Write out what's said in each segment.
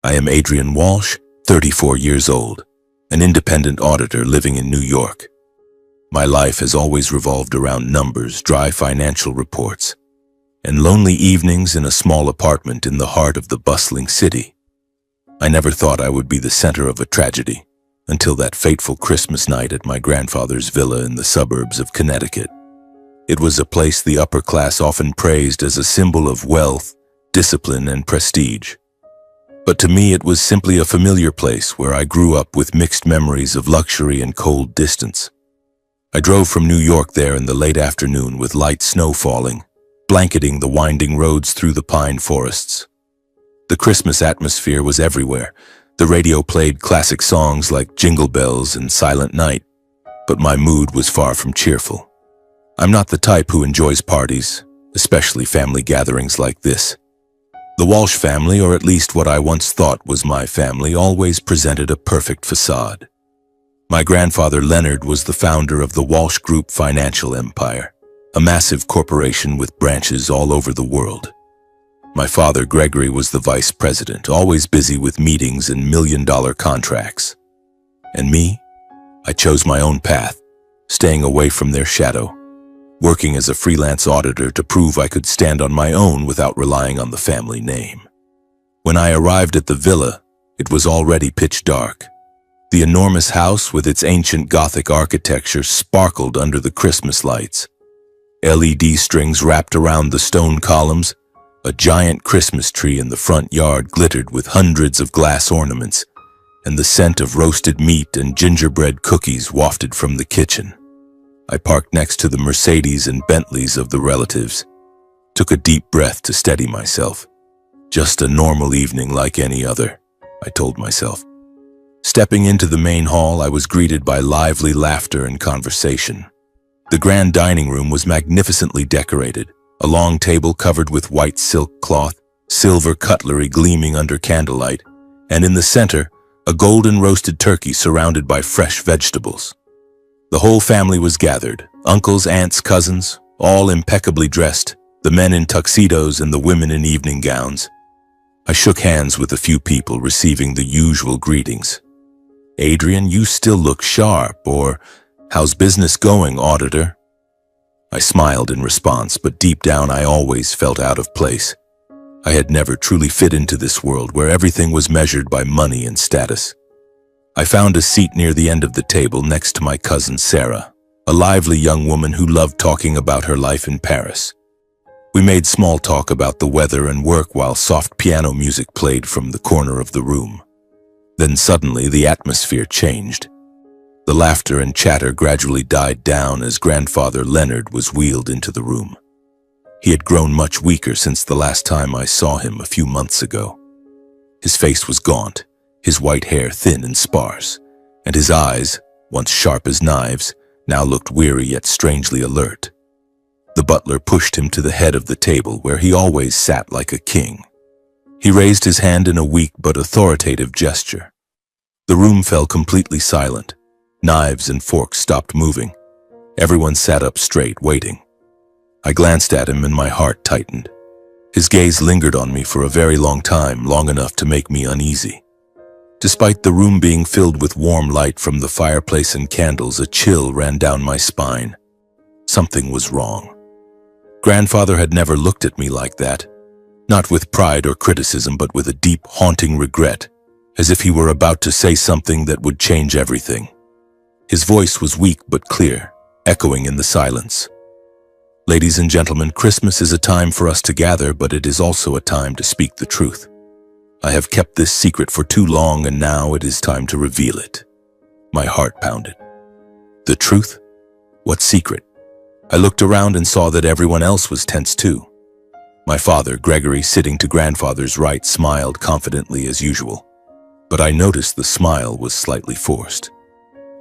I am Adrian Walsh, 34 years old, an independent auditor living in New York. My life has always revolved around numbers, dry financial reports, and lonely evenings in a small apartment in the heart of the bustling city. I never thought I would be the center of a tragedy until that fateful Christmas night at my grandfather's villa in the suburbs of Connecticut. It was a place the upper class often praised as a symbol of wealth, discipline, and prestige. But to me, it was simply a familiar place where I grew up with mixed memories of luxury and cold distance. I drove from New York there in the late afternoon with light snow falling, blanketing the winding roads through the pine forests. The Christmas atmosphere was everywhere. The radio played classic songs like Jingle Bells and Silent Night, but my mood was far from cheerful. I'm not the type who enjoys parties, especially family gatherings like this. The Walsh family, or at least what I once thought was my family, always presented a perfect facade. My grandfather Leonard was the founder of the Walsh Group financial empire, a massive corporation with branches all over the world. My father Gregory was the vice president, always busy with meetings and million-dollar contracts. And me? I chose my own path, staying away from their shadow, working as a freelance auditor to prove I could stand on my own without relying on the family name. When I arrived at the villa, it was already pitch dark. The enormous house with its ancient Gothic architecture sparkled under the Christmas lights. LED strings wrapped around the stone columns, a giant Christmas tree in the front yard glittered with hundreds of glass ornaments, and the scent of roasted meat and gingerbread cookies wafted from the kitchen. I parked next to the Mercedes and Bentleys of the relatives, took a deep breath to steady myself. Just a normal evening like any other, I told myself. Stepping into the main hall, I was greeted by lively laughter and conversation. The grand dining room was magnificently decorated, a long table covered with white silk cloth, silver cutlery gleaming under candlelight, and in the center, a golden roasted turkey surrounded by fresh vegetables. The whole family was gathered, uncles, aunts, cousins, all impeccably dressed, the men in tuxedos and the women in evening gowns. I shook hands with a few people, receiving the usual greetings. "Adrian, you still look sharp," or "How's business going, auditor?" I smiled in response, but deep down I always felt out of place. I had never truly fit into this world where everything was measured by money and status. I found a seat near the end of the table next to my cousin Sarah, a lively young woman who loved talking about her life in Paris. We made small talk about the weather and work while soft piano music played from the corner of the room. Then suddenly the atmosphere changed. The laughter and chatter gradually died down as grandfather Leonard was wheeled into the room. He had grown much weaker since the last time I saw him a few months ago. His face was gaunt, his white hair thin and sparse, and his eyes, once sharp as knives, now looked weary yet strangely alert. The butler pushed him to the head of the table where he always sat like a king. He raised his hand in a weak but authoritative gesture. The room fell completely silent. Knives and forks stopped moving. Everyone sat up straight, waiting. I glanced at him and my heart tightened. His gaze lingered on me for a very long time, long enough to make me uneasy. Despite the room being filled with warm light from the fireplace and candles, a chill ran down my spine. Something was wrong. Grandfather had never looked at me like that, not with pride or criticism, but with a deep, haunting regret, as if he were about to say something that would change everything. His voice was weak but clear, echoing in the silence. "Ladies and gentlemen, Christmas is a time for us to gather, but it is also a time to speak the truth. I have kept this secret for too long, and now it is time to reveal it." My heart pounded. The truth? What secret? I looked around and saw that everyone else was tense too. My father, Gregory, sitting to grandfather's right, smiled confidently as usual. But I noticed the smile was slightly forced.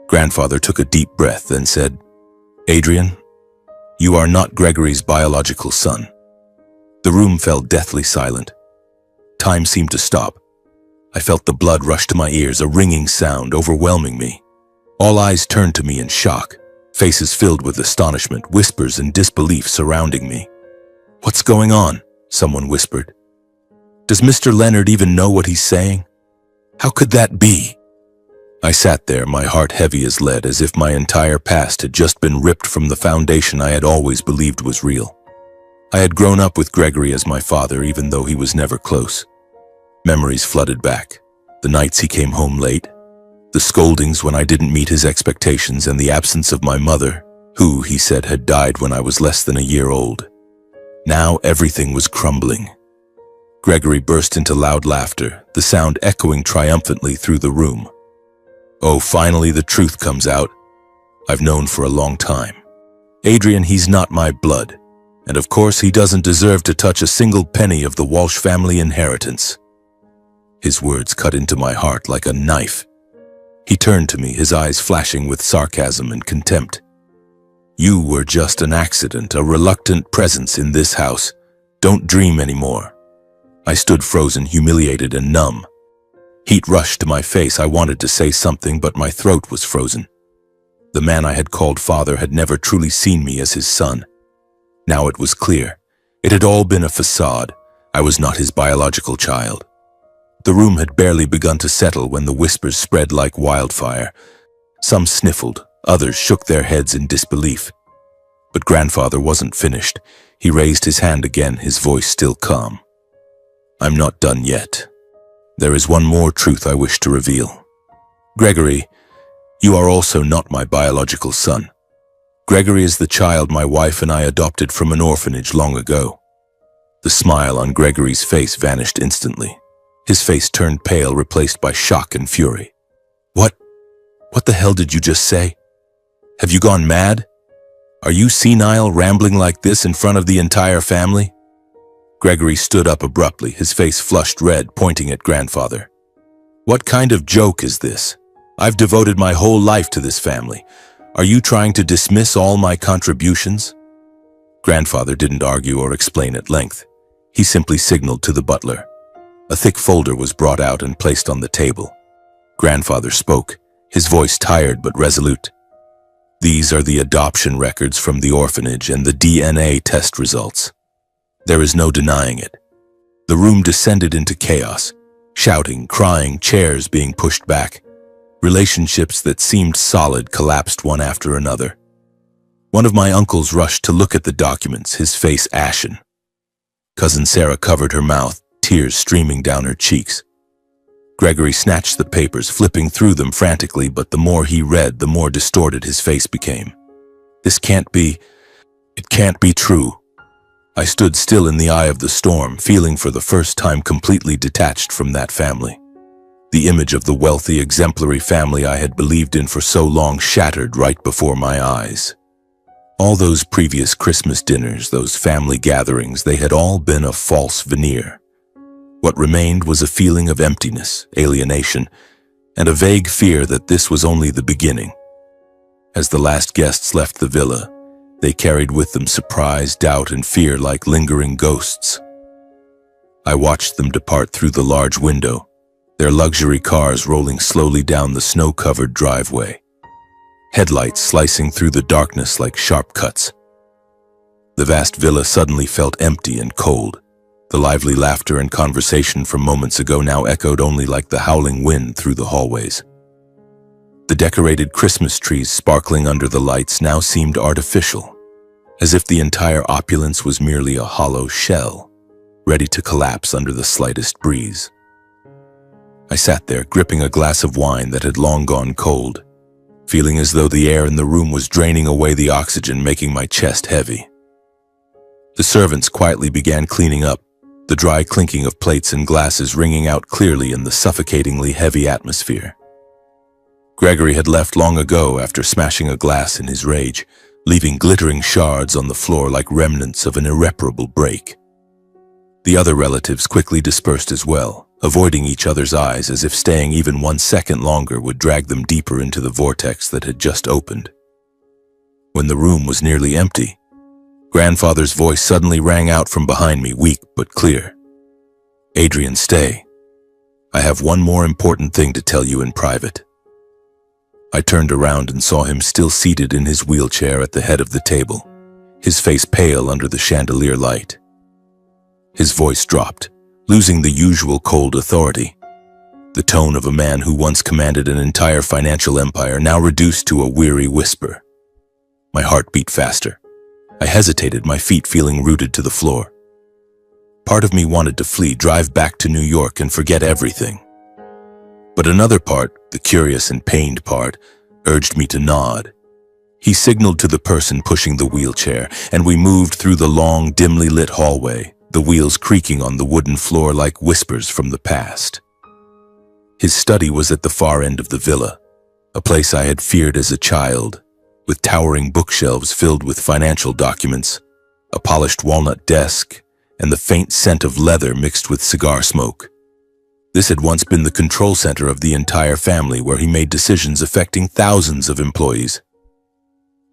Grandfather took a deep breath, then said, "Adrian, you are not Gregory's biological son." The room fell deathly silent. Time seemed to stop. I felt the blood rush to my ears, a ringing sound overwhelming me. All eyes turned to me in shock, faces filled with astonishment, whispers and disbelief surrounding me. "What's going on?" someone whispered. "Does Mr. Leonard even know what he's saying?" How could that be? I sat there, my heart heavy as lead, as if my entire past had just been ripped from the foundation I had always believed was real. I had grown up with Gregory as my father, even though he was never close. Memories flooded back. The nights he came home late, the scoldings when I didn't meet his expectations, and the absence of my mother, who, he said, had died when I was less than a year old. Now everything was crumbling. Gregory burst into loud laughter, the sound echoing triumphantly through the room. Oh, finally the truth comes out. I've known for a long time. Adrian, he's not my blood. And of course he doesn't deserve to touch a single penny of the Walsh family inheritance. His words cut into my heart like a knife. He turned to me, his eyes flashing with sarcasm and contempt. You were just an accident, a reluctant presence in this house. Don't dream anymore. I stood frozen, humiliated and numb. Heat rushed to my face. I wanted to say something, but my throat was frozen. The man I had called father had never truly seen me as his son. Now it was clear. It had all been a facade. I was not his biological child. The room had barely begun to settle when the whispers spread like wildfire. Some sniffled, others shook their heads in disbelief. But grandfather wasn't finished. He raised his hand again, his voice still calm. I'm not done yet. There is one more truth I wish to reveal. Gregory, you are also not my biological son. Gregory is the child my wife and I adopted from an orphanage long ago. The smile on Gregory's face vanished instantly. His face turned pale, replaced by shock and fury. What the hell did you just say? Have you gone mad? Are you senile, rambling like this in front of the entire family? Gregory stood up abruptly, his face flushed red, pointing at grandfather. What kind of joke is this? I've devoted my whole life to this family. Are you trying to dismiss all my contributions? Grandfather didn't argue or explain at length. He simply signaled to the butler. A thick folder was brought out and placed on the table. Grandfather spoke, his voice tired but resolute. These are the adoption records from the orphanage and the DNA test results. There is no denying it. The room descended into chaos, shouting, crying, chairs being pushed back. Relationships that seemed solid collapsed one after another. One of my uncles rushed to look at the documents, his face ashen. Cousin Sarah covered her mouth, tears streaming down her cheeks. Gregory snatched the papers, flipping through them frantically, but the more he read, the more distorted his face became. It can't be true. I stood still in the eye of the storm, feeling for the first time completely detached from that family. The image of the wealthy, exemplary family I had believed in for so long shattered right before my eyes. All those previous Christmas dinners, those family gatherings, they had all been a false veneer. What remained was a feeling of emptiness, alienation, and a vague fear that this was only the beginning. As the last guests left the villa, they carried with them surprise, doubt, and fear like lingering ghosts. I watched them depart through the large window, their luxury cars rolling slowly down the snow-covered driveway, headlights slicing through the darkness like sharp cuts. The vast villa suddenly felt empty and cold. The lively laughter and conversation from moments ago now echoed only like the howling wind through the hallways. The decorated Christmas trees sparkling under the lights now seemed artificial, as if the entire opulence was merely a hollow shell, ready to collapse under the slightest breeze. I sat there, gripping a glass of wine that had long gone cold, feeling as though the air in the room was draining away the oxygen, making my chest heavy. The servants quietly began cleaning up, the dry clinking of plates and glasses ringing out clearly in the suffocatingly heavy atmosphere. Gregory had left long ago after smashing a glass in his rage, leaving glittering shards on the floor like remnants of an irreparable break. The other relatives quickly dispersed as well, avoiding each other's eyes as if staying even 1 second longer would drag them deeper into the vortex that had just opened. When the room was nearly empty, grandfather's voice suddenly rang out from behind me, weak but clear. Adrian, stay. I have one more important thing to tell you in private. I turned around and saw him still seated in his wheelchair at the head of the table, his face pale under the chandelier light. His voice dropped, losing the usual cold authority. the tone of a man who once commanded an entire financial empire, now reduced to a weary whisper. My heart beat faster. I hesitated, my feet feeling rooted to the floor. Part of me wanted to flee, drive back to New York and forget everything. But another part, the curious and pained part, urged me to nod. He signaled to the person pushing the wheelchair, and we moved through the long, dimly lit hallway, the wheels creaking on the wooden floor like whispers from the past. His study was at the far end of the villa, a place I had feared as a child, with towering bookshelves filled with financial documents, a polished walnut desk, and the faint scent of leather mixed with cigar smoke. This had once been the control center of the entire family, where he made decisions affecting thousands of employees.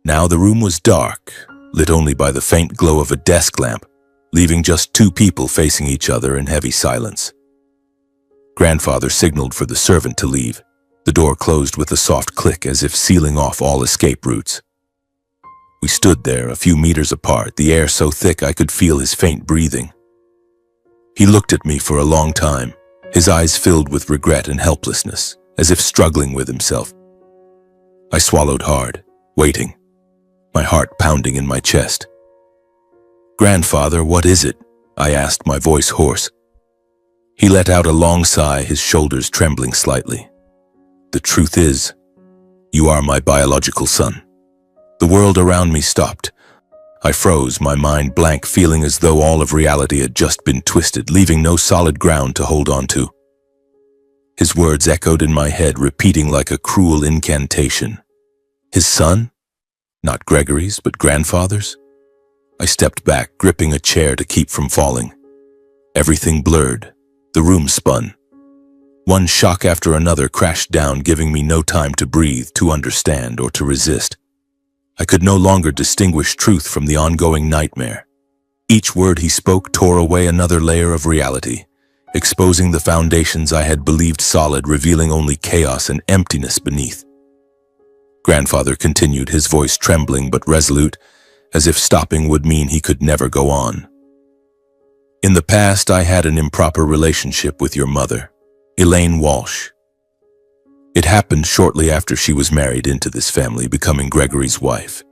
Now the room was dark, lit only by the faint glow of a desk lamp, leaving just two people facing each other in heavy silence. Grandfather signaled for the servant to leave. The door closed with a soft click, as if sealing off all escape routes. We stood there, a few meters apart, the air so thick I could feel his faint breathing. He looked at me for a long time, his eyes filled with regret and helplessness, as if struggling with himself. I swallowed hard, waiting, my heart pounding in my chest. "Grandfather, what is it?" I asked, my voice hoarse. He let out a long sigh, his shoulders trembling slightly. "The truth is, you are my biological son." The world around me stopped. I froze, my mind blank, feeling as though all of reality had just been twisted, leaving no solid ground to hold on to. His words echoed in my head, repeating like a cruel incantation. His son? Not Gregory's, but grandfather's? I stepped back, gripping a chair to keep from falling. Everything blurred. The room spun. One shock after another crashed down, giving me no time to breathe, to understand, or to resist. I could no longer distinguish truth from the ongoing nightmare. Each word he spoke tore away another layer of reality, exposing the foundations I had believed solid, revealing only chaos and emptiness beneath. Grandfather continued, his voice trembling but resolute, as if stopping would mean he could never go on. "In the past, I had an improper relationship with your mother, Elaine Walsh. It happened shortly after she was married into this family, becoming Gregory's wife.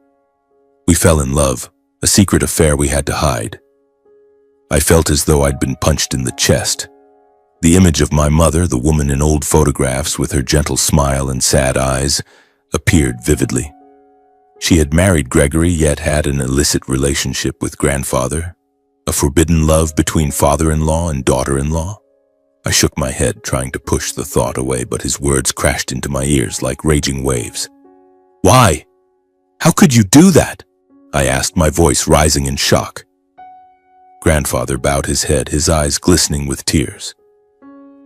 We fell in love, a secret affair we had to hide. I felt as though I'd been punched in the chest. The image of my mother, the woman in old photographs with her gentle smile and sad eyes, appeared vividly. She had married Gregory, yet had an illicit relationship with grandfather, a forbidden love between father-in-law and daughter-in-law. I shook my head, trying to push the thought away, but his words crashed into my ears like raging waves. "Why? How could you do that?" I asked, my voice rising in shock. Grandfather bowed his head, his eyes glistening with tears.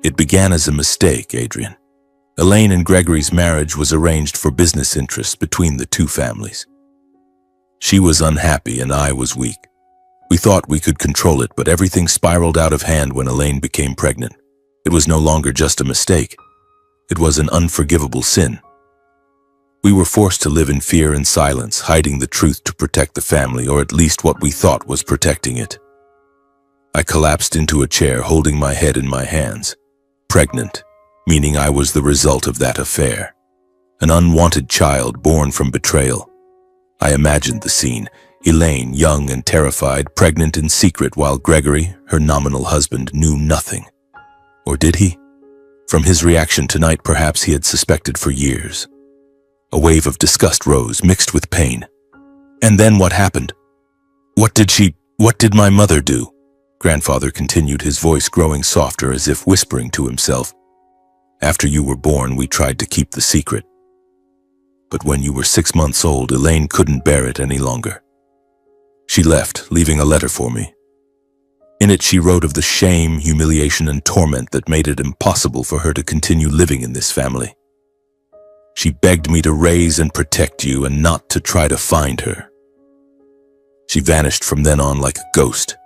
"It began as a mistake, Adrian. Elaine and Gregory's marriage was arranged for business interests between the two families. She was unhappy and I was weak. We thought we could control it, but everything spiraled out of hand when Elaine became pregnant. It was no longer just a mistake. It was an unforgivable sin. We were forced to live in fear and silence, hiding the truth to protect the family, or at least what we thought was protecting it." I collapsed into a chair, holding my head in my hands. Pregnant, meaning I was the result of that affair. An unwanted child born from betrayal. I imagined the scene. Elaine, young and terrified, pregnant in secret, while Gregory, her nominal husband, knew nothing. Or did he? From his reaction tonight, perhaps he had suspected for years. A wave of disgust rose, mixed with pain. "And then what happened? What did my mother do?" Grandfather continued, his voice growing softer, as if whispering to himself. "After you were born, we tried to keep the secret. But when you were 6 months old, Elaine couldn't bear it any longer. She left, leaving a letter for me. In it, she wrote of the shame, humiliation, and torment that made it impossible for her to continue living in this family. She begged me to raise and protect you and not to try to find her. She vanished from then on like a ghost."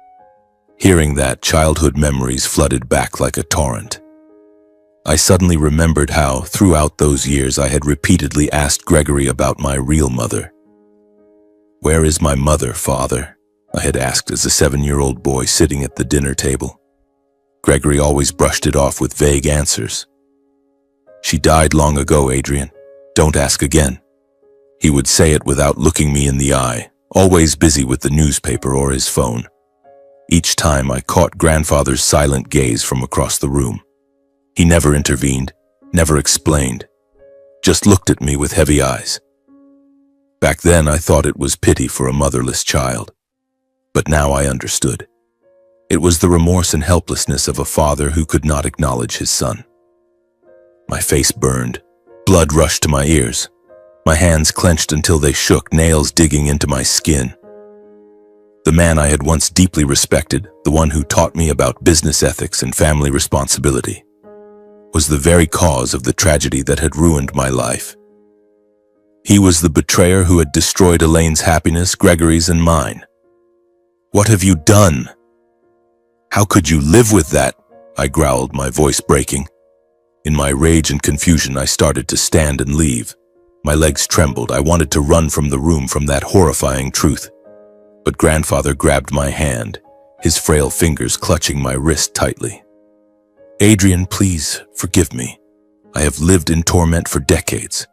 Hearing that, childhood memories flooded back like a torrent. I suddenly remembered how, throughout those years, I had repeatedly asked Gregory about my real mother. "Where is my mother, Father?" I had asked as a 7-year-old boy sitting at the dinner table. Gregory always brushed it off with vague answers. "She died long ago, Adrian. Don't ask again." He would say it without looking me in the eye, always busy with the newspaper or his phone. Each time I caught grandfather's silent gaze from across the room. He never intervened, never explained, just looked at me with heavy eyes. Back then I thought it was pity for a motherless child, but now I understood. It was the remorse and helplessness of a father who could not acknowledge his son. My face burned, blood rushed to my ears. My hands clenched until they shook, nails digging into my skin. The man I had once deeply respected, the one who taught me about business ethics and family responsibility, was the very cause of the tragedy that had ruined my life. He was the betrayer who had destroyed Elaine's happiness, Gregory's, and mine. "What have you done? How could you live with that?" I growled, my voice breaking. In my rage and confusion, I started to stand and leave. My legs trembled. I wanted to run from the room from that horrifying truth. But grandfather grabbed my hand, his frail fingers clutching my wrist tightly. "Adrian, please, forgive me. I have lived in torment for decades.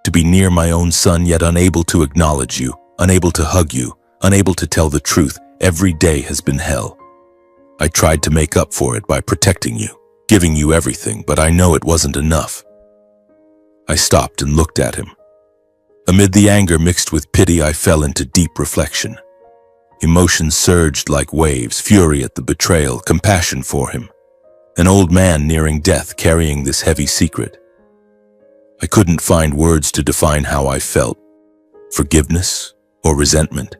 To be near my own son, yet unable to acknowledge you, unable to hug you, unable to tell the truth, every day has been hell. I tried to make up for it by protecting you, giving you everything, but I know it wasn't enough." I stopped and looked at him. Amid the anger mixed with pity, I fell into deep reflection. Emotions surged like waves, fury at the betrayal, compassion for him. An old man nearing death, carrying this heavy secret. I couldn't find words to define how I felt, forgiveness or resentment.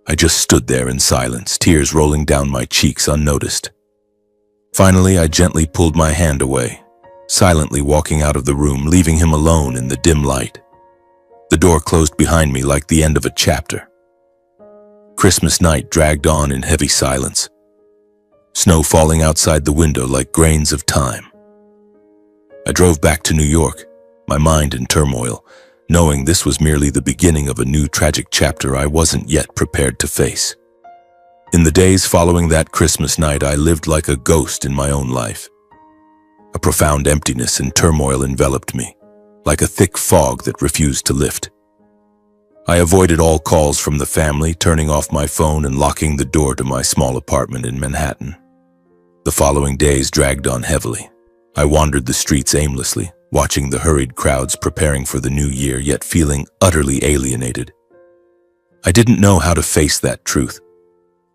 I just stood there in silence, tears rolling down my cheeks unnoticed. Finally, I gently pulled my hand away, silently walking out of the room, leaving him alone in the dim light. The door closed behind me like the end of a chapter. Christmas night dragged on in heavy silence, snow falling outside the window like grains of time. I drove back to New York, my mind in turmoil, knowing this was merely the beginning of a new tragic chapter I wasn't yet prepared to face. In the days following that Christmas night, I lived like a ghost in my own life. A profound emptiness and turmoil enveloped me, like a thick fog that refused to lift. I avoided all calls from the family, turning off my phone and locking the door to my small apartment in Manhattan. The following days dragged on heavily. I wandered the streets aimlessly, watching the hurried crowds preparing for the new year, yet feeling utterly alienated. I didn't know how to face that truth.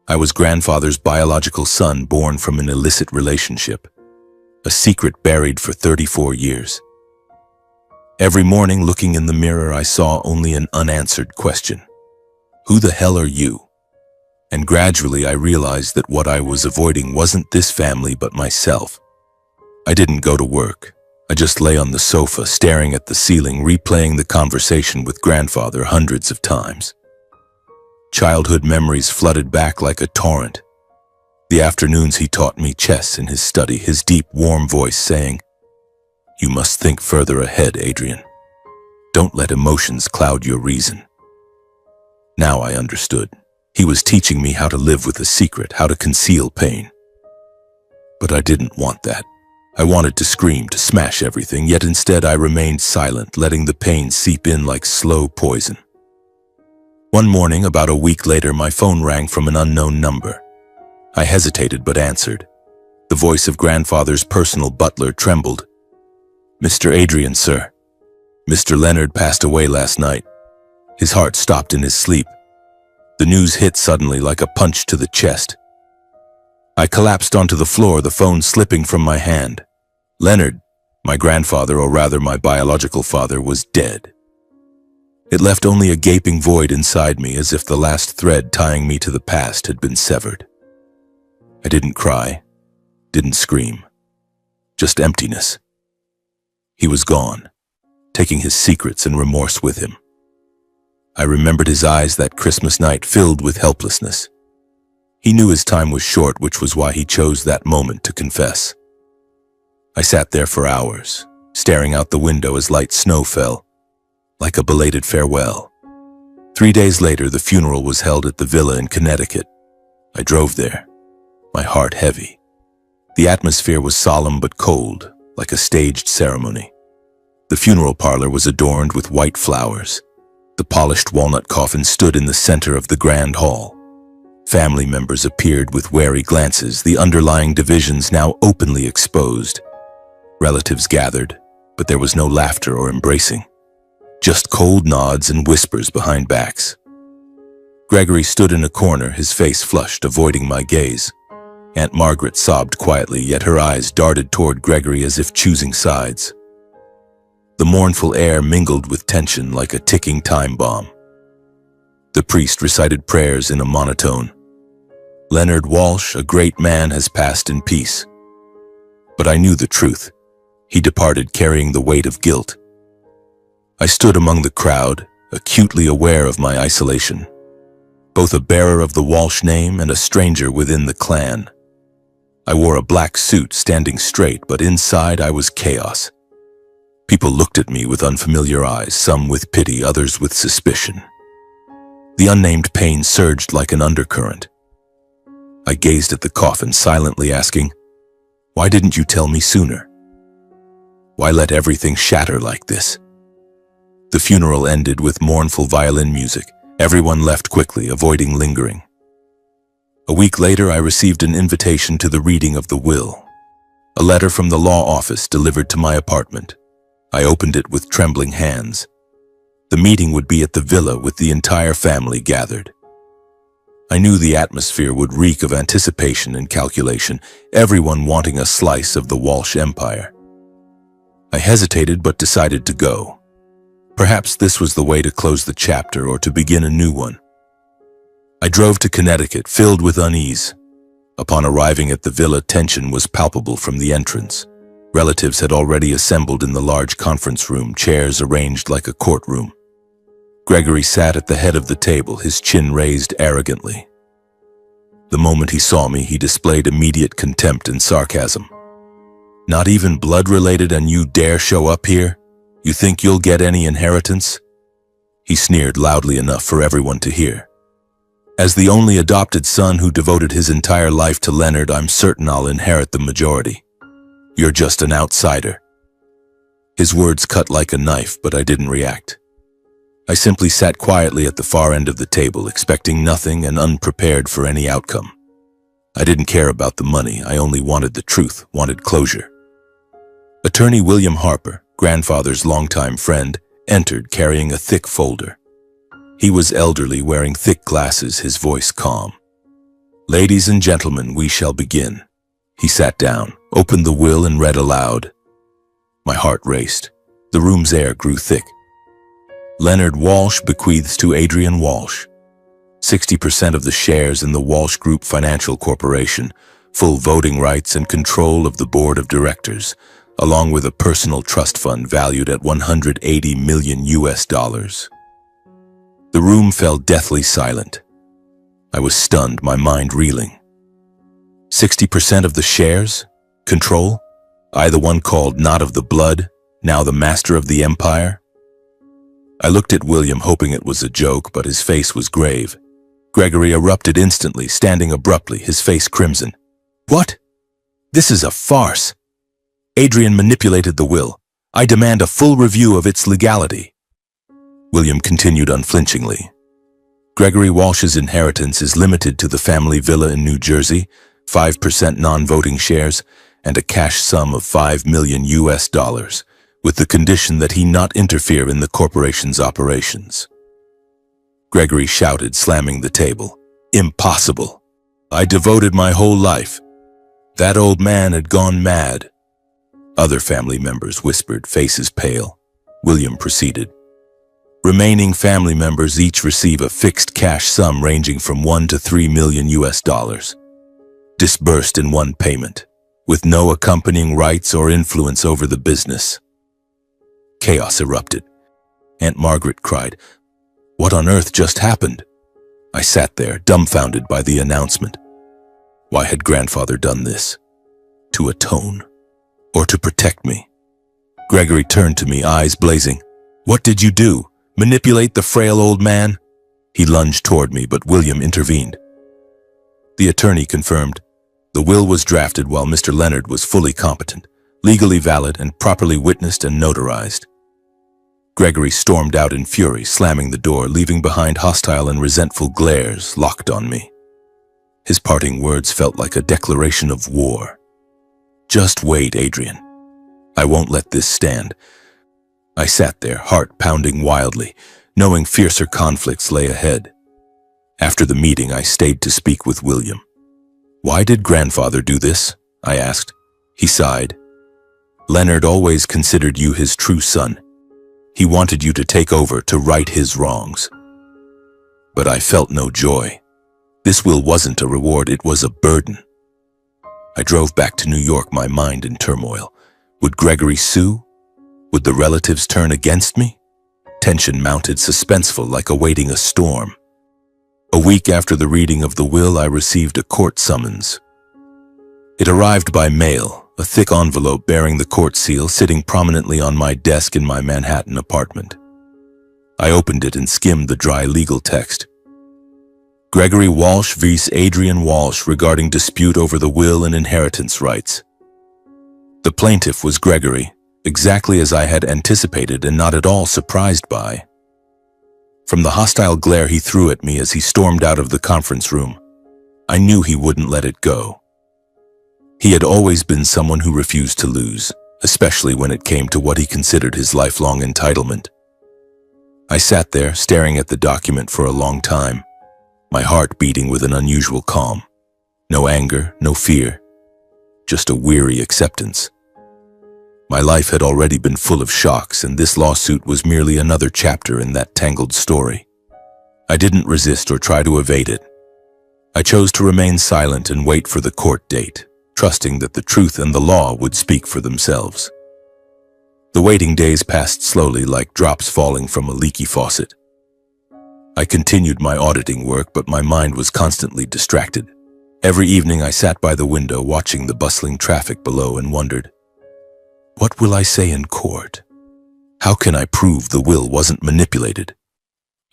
I was grandfather's biological son, born from an illicit relationship, a secret buried for 34 years. Every morning, looking in the mirror, I saw only an unanswered question. Who the hell are you? And gradually I realized that what I was avoiding wasn't this family but myself. I didn't go to work. I just lay on the sofa, staring at the ceiling, replaying the conversation with grandfather hundreds of times. Childhood memories flooded back like a torrent. The afternoons he taught me chess in his study, his deep, warm voice saying, "You must think further ahead, Adrian. Don't let emotions cloud your reason." Now I understood. He was teaching me how to live with a secret, how to conceal pain. But I didn't want that. I wanted to scream, to smash everything, yet instead I remained silent, letting the pain seep in like slow poison. One morning, about a week later, my phone rang from an unknown number. I hesitated but answered. The voice of grandfather's personal butler trembled. "Mr. Adrian, sir. Mr. Leonard passed away last night." His heart stopped in his sleep. The news hit suddenly like a punch to the chest. I collapsed onto the floor, the phone slipping from my hand. Leonard, my grandfather, or rather my biological father, was dead. It left only a gaping void inside me, as if the last thread tying me to the past had been severed. I didn't cry, didn't scream, just emptiness. He was gone, taking his secrets and remorse with him. I remembered his eyes that Christmas night, filled with helplessness. He knew his time was short, which was why he chose that moment to confess. I sat there for hours, staring out the window as light snow fell, like a belated farewell. 3 days later, the funeral was held at the villa in Connecticut. I drove there, my heart heavy. The atmosphere was solemn but cold, like a staged ceremony. The funeral parlor was adorned with white flowers. The polished walnut coffin stood in the center of the grand hall. Family members appeared with wary glances, the underlying divisions now openly exposed. Relatives gathered, but there was no laughter or embracing. Just cold nods and whispers behind backs. Gregory stood in a corner, his face flushed, avoiding my gaze. Aunt Margaret sobbed quietly, yet her eyes darted toward Gregory as if choosing sides. The mournful air mingled with tension like a ticking time bomb. The priest recited prayers in a monotone. Leonard Walsh, a great man, has passed in peace. But I knew the truth. He departed carrying the weight of guilt. I stood among the crowd, acutely aware of my isolation. Both a bearer of the Walsh name and a stranger within the clan. I wore a black suit, standing straight, but inside I was chaos. People looked at me with unfamiliar eyes, some with pity, others with suspicion. The unnamed pain surged like an undercurrent. I gazed at the coffin, silently asking, "Why didn't you tell me sooner? Why let everything shatter like this?" The funeral ended with mournful violin music. Everyone left quickly, avoiding lingering. A week later, I received an invitation to the reading of the will. A letter from the law office delivered to my apartment. I opened it with trembling hands. The meeting would be at the villa with the entire family gathered. I knew the atmosphere would reek of anticipation and calculation, everyone wanting a slice of the Walsh empire. I hesitated but decided to go. Perhaps this was the way to close the chapter or to begin a new one. I drove to Connecticut, filled with unease. Upon arriving at the villa, tension was palpable from the entrance. Relatives had already assembled in the large conference room, chairs arranged like a courtroom. Gregory sat at the head of the table, his chin raised arrogantly. The moment he saw me, he displayed immediate contempt and sarcasm. "Not even blood-related, and you dare show up here? You think you'll get any inheritance?" He sneered loudly enough for everyone to hear. "As the only adopted son who devoted his entire life to Leonard, I'm certain I'll inherit the majority. You're just an outsider." His words cut like a knife, but I didn't react. I simply sat quietly at the far end of the table, expecting nothing and unprepared for any outcome. I didn't care about the money, I only wanted the truth, wanted closure. Attorney William Harper, grandfather's longtime friend, entered carrying a thick folder. He was elderly, wearing thick glasses, his voice calm. "Ladies and gentlemen, we shall begin." He sat down, opened the will and read aloud. My heart raced. The room's air grew thick. Leonard Walsh bequeaths to Adrian Walsh 60% of the shares in the Walsh Group Financial Corporation, full voting rights and control of the board of directors, along with a personal trust fund valued at $180 million. The room fell deathly silent. I was stunned, my mind reeling. 60% of the shares? Control? I, the one called not of the blood, now the master of the empire? I looked at William, hoping it was a joke, but his face was grave. Gregory erupted instantly, standing abruptly, his face crimson. "What? This is a farce. Adrian manipulated the will. I demand a full review of its legality." William continued unflinchingly. "Gregory Walsh's inheritance is limited to the family villa in New Jersey, 5% non-voting shares, and a cash sum of $5 million, with the condition that he not interfere in the corporation's operations." Gregory shouted, slamming the table. "Impossible. I devoted my whole life. That old man had gone mad." Other family members whispered, faces pale. William proceeded. "Remaining family members each receive a fixed cash sum ranging from $1 to $3 million, disbursed in one payment, with no accompanying rights or influence over the business." Chaos erupted. Aunt Margaret cried, "What on earth just happened?" I sat there, dumbfounded by the announcement. Why had grandfather done this? To atone? Or to protect me? Gregory turned to me, eyes blazing. "What did you do? Manipulate the frail old man?" He lunged toward me, but William intervened. The attorney confirmed. The will was drafted while Mr. Leonard was fully competent. legally valid and properly witnessed and notarized. Gregory stormed out in fury, slamming the door, leaving behind hostile and resentful glares locked on me. His parting words felt like a declaration of war. "Just wait, Adrian. I won't let this stand." I sat there, heart pounding wildly, knowing fiercer conflicts lay ahead. After the meeting, I stayed to speak with William. "Why did grandfather do this?" I asked. He sighed. "Leonard always considered you his true son. He wanted you to take over, to right his wrongs." But I felt no joy. This will wasn't a reward, it was a burden. I drove back to New York, my mind in turmoil. Would Gregory sue? Would the relatives turn against me? Tension mounted, suspenseful, like awaiting a storm. A week after the reading of the will, I received a court summons. It arrived by mail, a thick envelope bearing the court seal sitting prominently on my desk in my Manhattan apartment. I opened it and skimmed the dry legal text. Gregory Walsh vs. Adrian Walsh regarding dispute over the will and inheritance rights. The plaintiff was Gregory, exactly as I had anticipated and not at all surprised by. From the hostile glare he threw at me as he stormed out of the conference room, I knew he wouldn't let it go. He had always been someone who refused to lose, especially when it came to what he considered his lifelong entitlement. I sat there, staring at the document for a long time, my heart beating with an unusual calm. No anger, no fear, just a weary acceptance. My life had already been full of shocks, and this lawsuit was merely another chapter in that tangled story. I didn't resist or try to evade it. I chose to remain silent and wait for the court date, trusting that the truth and the law would speak for themselves. The waiting days passed slowly, like drops falling from a leaky faucet. I continued my auditing work, but my mind was constantly distracted. Every evening I sat by the window, watching the bustling traffic below, and wondered, what will I say in court? How can I prove the will wasn't manipulated?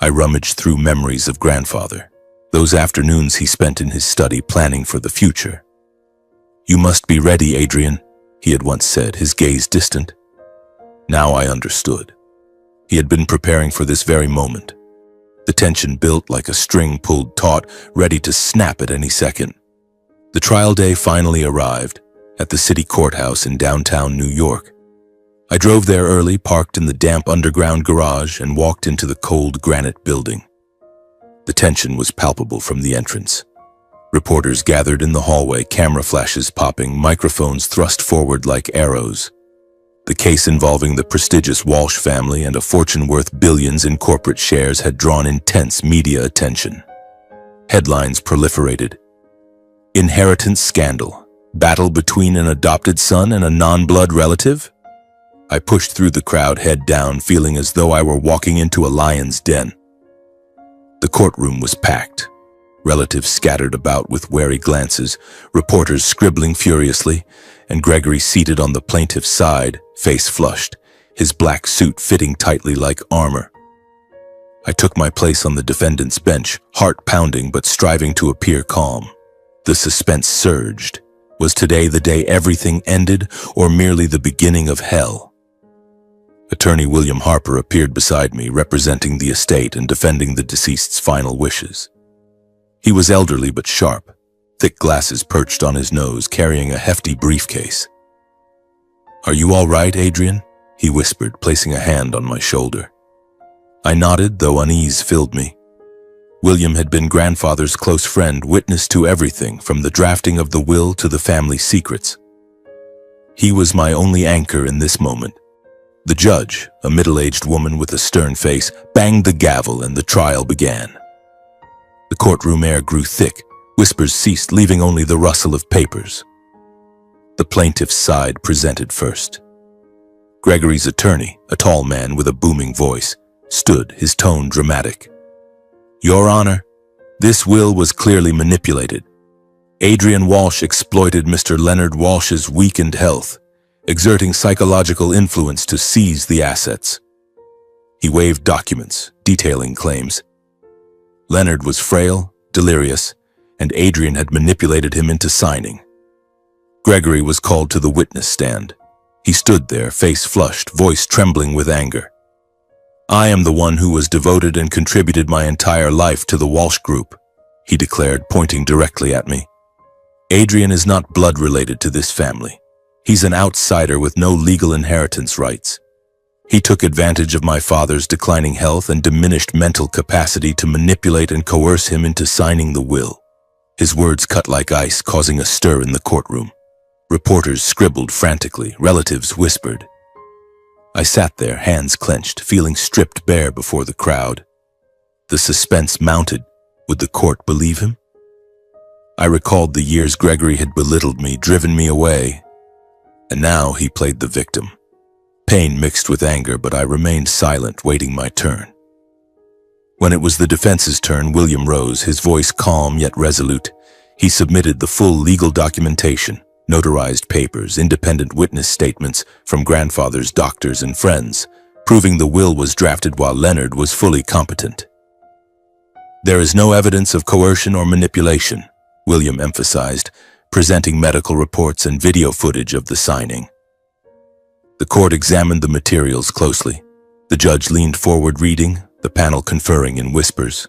I rummaged through memories of grandfather, those afternoons he spent in his study planning for the future. "You must be ready, Adrian," he had once said, his gaze distant. Now I understood. He had been preparing for this very moment. The tension built like a string pulled taut, ready to snap at any second. The trial day finally arrived, at the city courthouse in downtown New York. I drove there early, parked in the damp underground garage, and walked into the cold granite building. The tension was palpable from the entrance. Reporters gathered in the hallway, camera flashes popping, microphones thrust forward like arrows. The case involving the prestigious Walsh family and a fortune worth billions in corporate shares had drawn intense media attention. Headlines proliferated. Inheritance scandal. Battle between an adopted son and a non-blood relative? I pushed through the crowd, head down, feeling as though I were walking into a lion's den. The courtroom was packed. Relatives scattered about with wary glances, reporters scribbling furiously, and Gregory seated on the plaintiff's side, face flushed, his black suit fitting tightly like armor. I took my place on the defendant's bench, heart pounding but striving to appear calm. The suspense surged. Was today the day everything ended, or merely the beginning of hell? Attorney William Harper appeared beside me, representing the estate and defending the deceased's final wishes. He was elderly but sharp, thick glasses perched on his nose, carrying a hefty briefcase. "Are you all right, Adrian?" he whispered, placing a hand on my shoulder. I nodded, though unease filled me. William had been grandfather's close friend, witness to everything from the drafting of the will to the family secrets. He was my only anchor in this moment. The judge, a middle-aged woman with a stern face, banged the gavel and the trial began. The courtroom air grew thick, whispers ceased, leaving only the rustle of papers. The plaintiff's side presented first. Gregory's attorney, a tall man with a booming voice, stood, his tone dramatic. "Your Honor, this will was clearly manipulated. Adrian Walsh exploited Mr. Leonard Walsh's weakened health, exerting psychological influence to seize the assets." He waved documents, detailing claims. Leonard was frail, delirious, and Adrian had manipulated him into signing. Gregory was called to the witness stand. He stood there, face flushed, voice trembling with anger. "I am the one who was devoted and contributed my entire life to the Walsh Group," he declared, pointing directly at me. "Adrian is not blood related to this family. He's an outsider with no legal inheritance rights. He took advantage of my father's declining health and diminished mental capacity to manipulate and coerce him into signing the will." His words cut like ice, causing a stir in the courtroom. Reporters scribbled frantically, relatives whispered. I sat there, hands clenched, feeling stripped bare before the crowd. The suspense mounted. Would the court believe him? I recalled the years Gregory had belittled me, driven me away. And now he played the victim. Pain mixed with anger, but I remained silent, waiting my turn. When it was the defense's turn, William rose, his voice calm yet resolute. He submitted the full legal documentation, notarized papers, independent witness statements from grandfather's doctors and friends, proving the will was drafted while Leonard was fully competent. "There is no evidence of coercion or manipulation," William emphasized, presenting medical reports and video footage of the signing. The court examined the materials closely. The judge leaned forward reading, the panel conferring in whispers.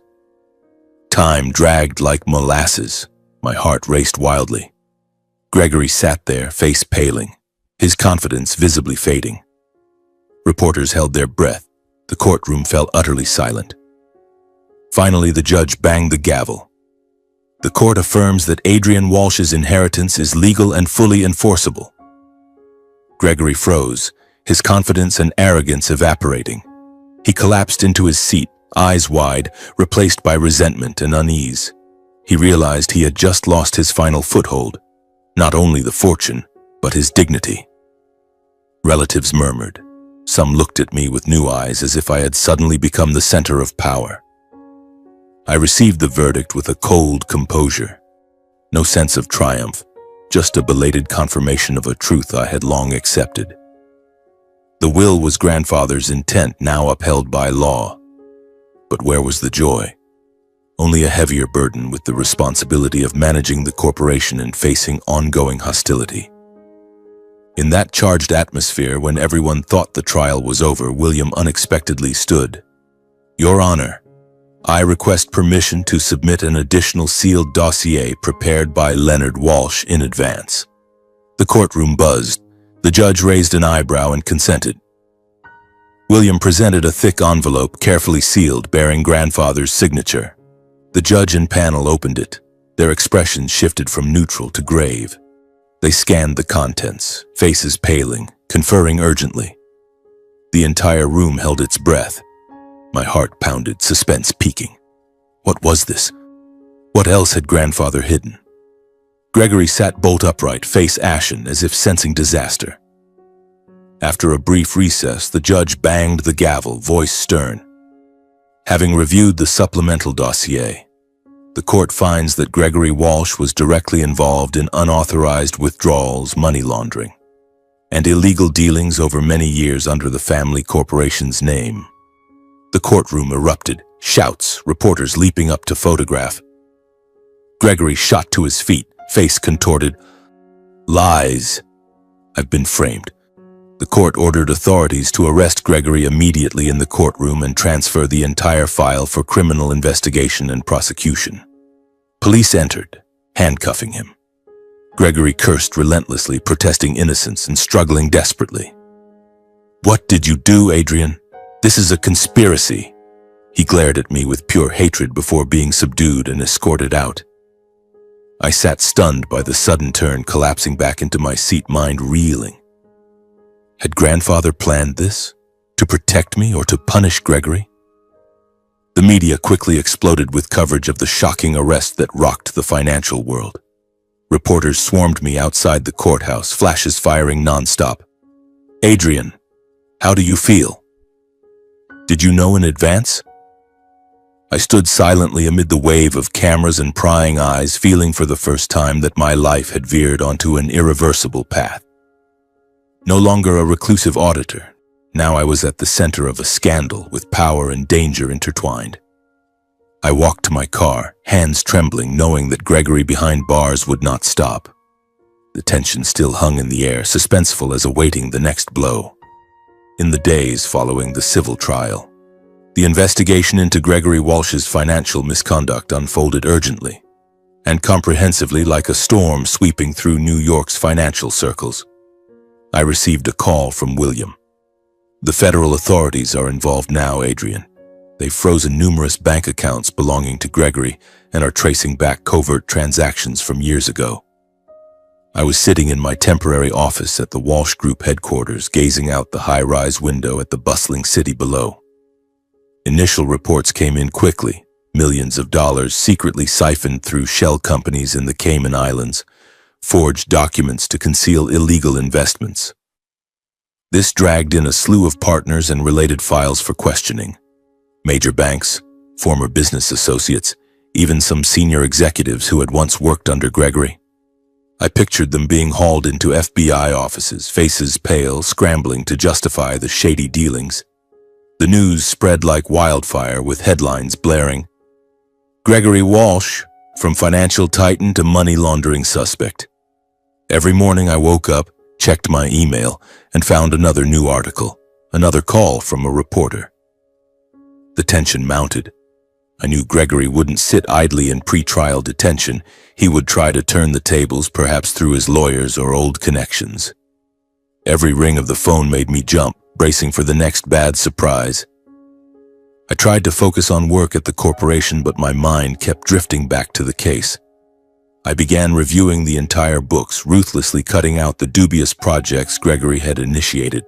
Time dragged like molasses. My heart raced wildly. Gregory sat there, face paling, his confidence visibly fading. Reporters held their breath. The courtroom fell utterly silent. Finally, the judge banged the gavel. "The court affirms that Adrian Walsh's inheritance is legal and fully enforceable." Gregory froze, his confidence and arrogance evaporating. He collapsed into his seat, eyes wide, replaced by resentment and unease. He realized he had just lost his final foothold, not only the fortune, but his dignity. Relatives murmured. Some looked at me with new eyes as if I had suddenly become the center of power. I received the verdict with a cold composure. No sense of triumph, just a belated confirmation of a truth I had long accepted. The will was grandfather's intent, now upheld by law. But where was the joy? Only a heavier burden with the responsibility of managing the corporation and facing ongoing hostility. In that charged atmosphere, when everyone thought the trial was over, William unexpectedly stood. "Your Honor, I request permission to submit an additional sealed dossier prepared by Leonard Walsh in advance." The courtroom buzzed. The judge raised an eyebrow and consented. William presented a thick envelope, carefully sealed, bearing grandfather's signature. The judge and panel opened it. Their expressions shifted from neutral to grave. They scanned the contents, faces paling, conferring urgently. The entire room held its breath. My heart pounded, suspense peaking. What was this? What else had grandfather hidden? Gregory sat bolt upright, face ashen, as if sensing disaster. After a brief recess, the judge banged the gavel, voice stern. Having reviewed the supplemental dossier, the court finds that Gregory Walsh was directly involved in unauthorized withdrawals, money laundering, and illegal dealings over many years under the family corporation's name. The courtroom erupted, shouts, reporters leaping up to photograph. Gregory shot to his feet, face contorted. "Lies. I've been framed." The court ordered authorities to arrest Gregory immediately in the courtroom and transfer the entire file for criminal investigation and prosecution. Police entered, handcuffing him. Gregory cursed relentlessly, protesting innocence and struggling desperately. "What did you do, Adrian? This is a conspiracy." He glared at me with pure hatred before being subdued and escorted out. I sat stunned by the sudden turn, collapsing back into my seat, mind reeling. Had grandfather planned this? To protect me or to punish Gregory? The media quickly exploded with coverage of the shocking arrest that rocked the financial world. Reporters swarmed me outside the courthouse, flashes firing nonstop. "Adrian, how do you feel? Did you know in advance?" I stood silently amid the wave of cameras and prying eyes, feeling for the first time that my life had veered onto an irreversible path. No longer a reclusive auditor, now I was at the center of a scandal with power and danger intertwined. I walked to my car, hands trembling, knowing that Gregory behind bars would not stop. The tension still hung in the air, suspenseful as awaiting the next blow. In the days following the civil trial, the investigation into Gregory Walsh's financial misconduct unfolded urgently and comprehensively, like a storm sweeping through New York's financial circles. I received a call from William. "The federal authorities are involved now, Adrian. They've frozen numerous bank accounts belonging to Gregory and are tracing back covert transactions from years ago." I was sitting in my temporary office at the Walsh Group headquarters, gazing out the high-rise window at the bustling city below. Initial reports came in quickly. Millions of dollars secretly siphoned through shell companies in the Cayman Islands, forged documents to conceal illegal investments. This dragged in a slew of partners and related files for questioning. Major banks, former business associates, even some senior executives who had once worked under Gregory. I pictured them being hauled into FBI offices, faces pale, scrambling to justify the shady dealings. The news spread like wildfire, with headlines blaring, "Gregory Walsh, from financial titan to money laundering suspect." Every morning I woke up, checked my email, and found another new article, another call from a reporter. The tension mounted. I knew Gregory wouldn't sit idly in pre-trial detention. He would try to turn the tables, perhaps through his lawyers or old connections. Every ring of the phone made me jump, bracing for the next bad surprise. I tried to focus on work at the corporation, but my mind kept drifting back to the case. I began reviewing the entire books, ruthlessly cutting out the dubious projects Gregory had initiated.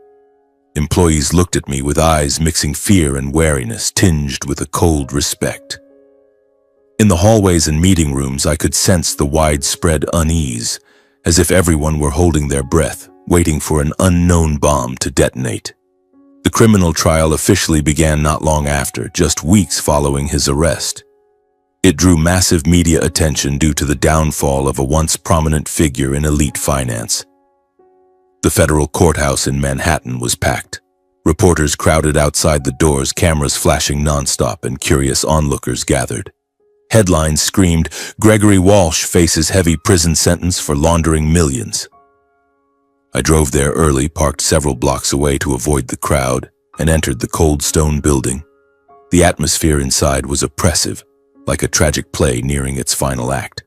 Employees looked at me with eyes mixing fear and wariness, tinged with a cold respect. In the hallways and meeting rooms, I could sense the widespread unease, as if everyone were holding their breath, waiting for an unknown bomb to detonate. The criminal trial officially began not long after, just weeks following his arrest. It drew massive media attention due to the downfall of a once prominent figure in elite finance. The federal courthouse in Manhattan was packed. Reporters crowded outside the doors, cameras flashing nonstop, and curious onlookers gathered. Headlines screamed, "Gregory Walsh faces heavy prison sentence for laundering millions." I drove there early, parked several blocks away to avoid the crowd, and entered the cold stone building. The atmosphere inside was oppressive, like a tragic play nearing its final act.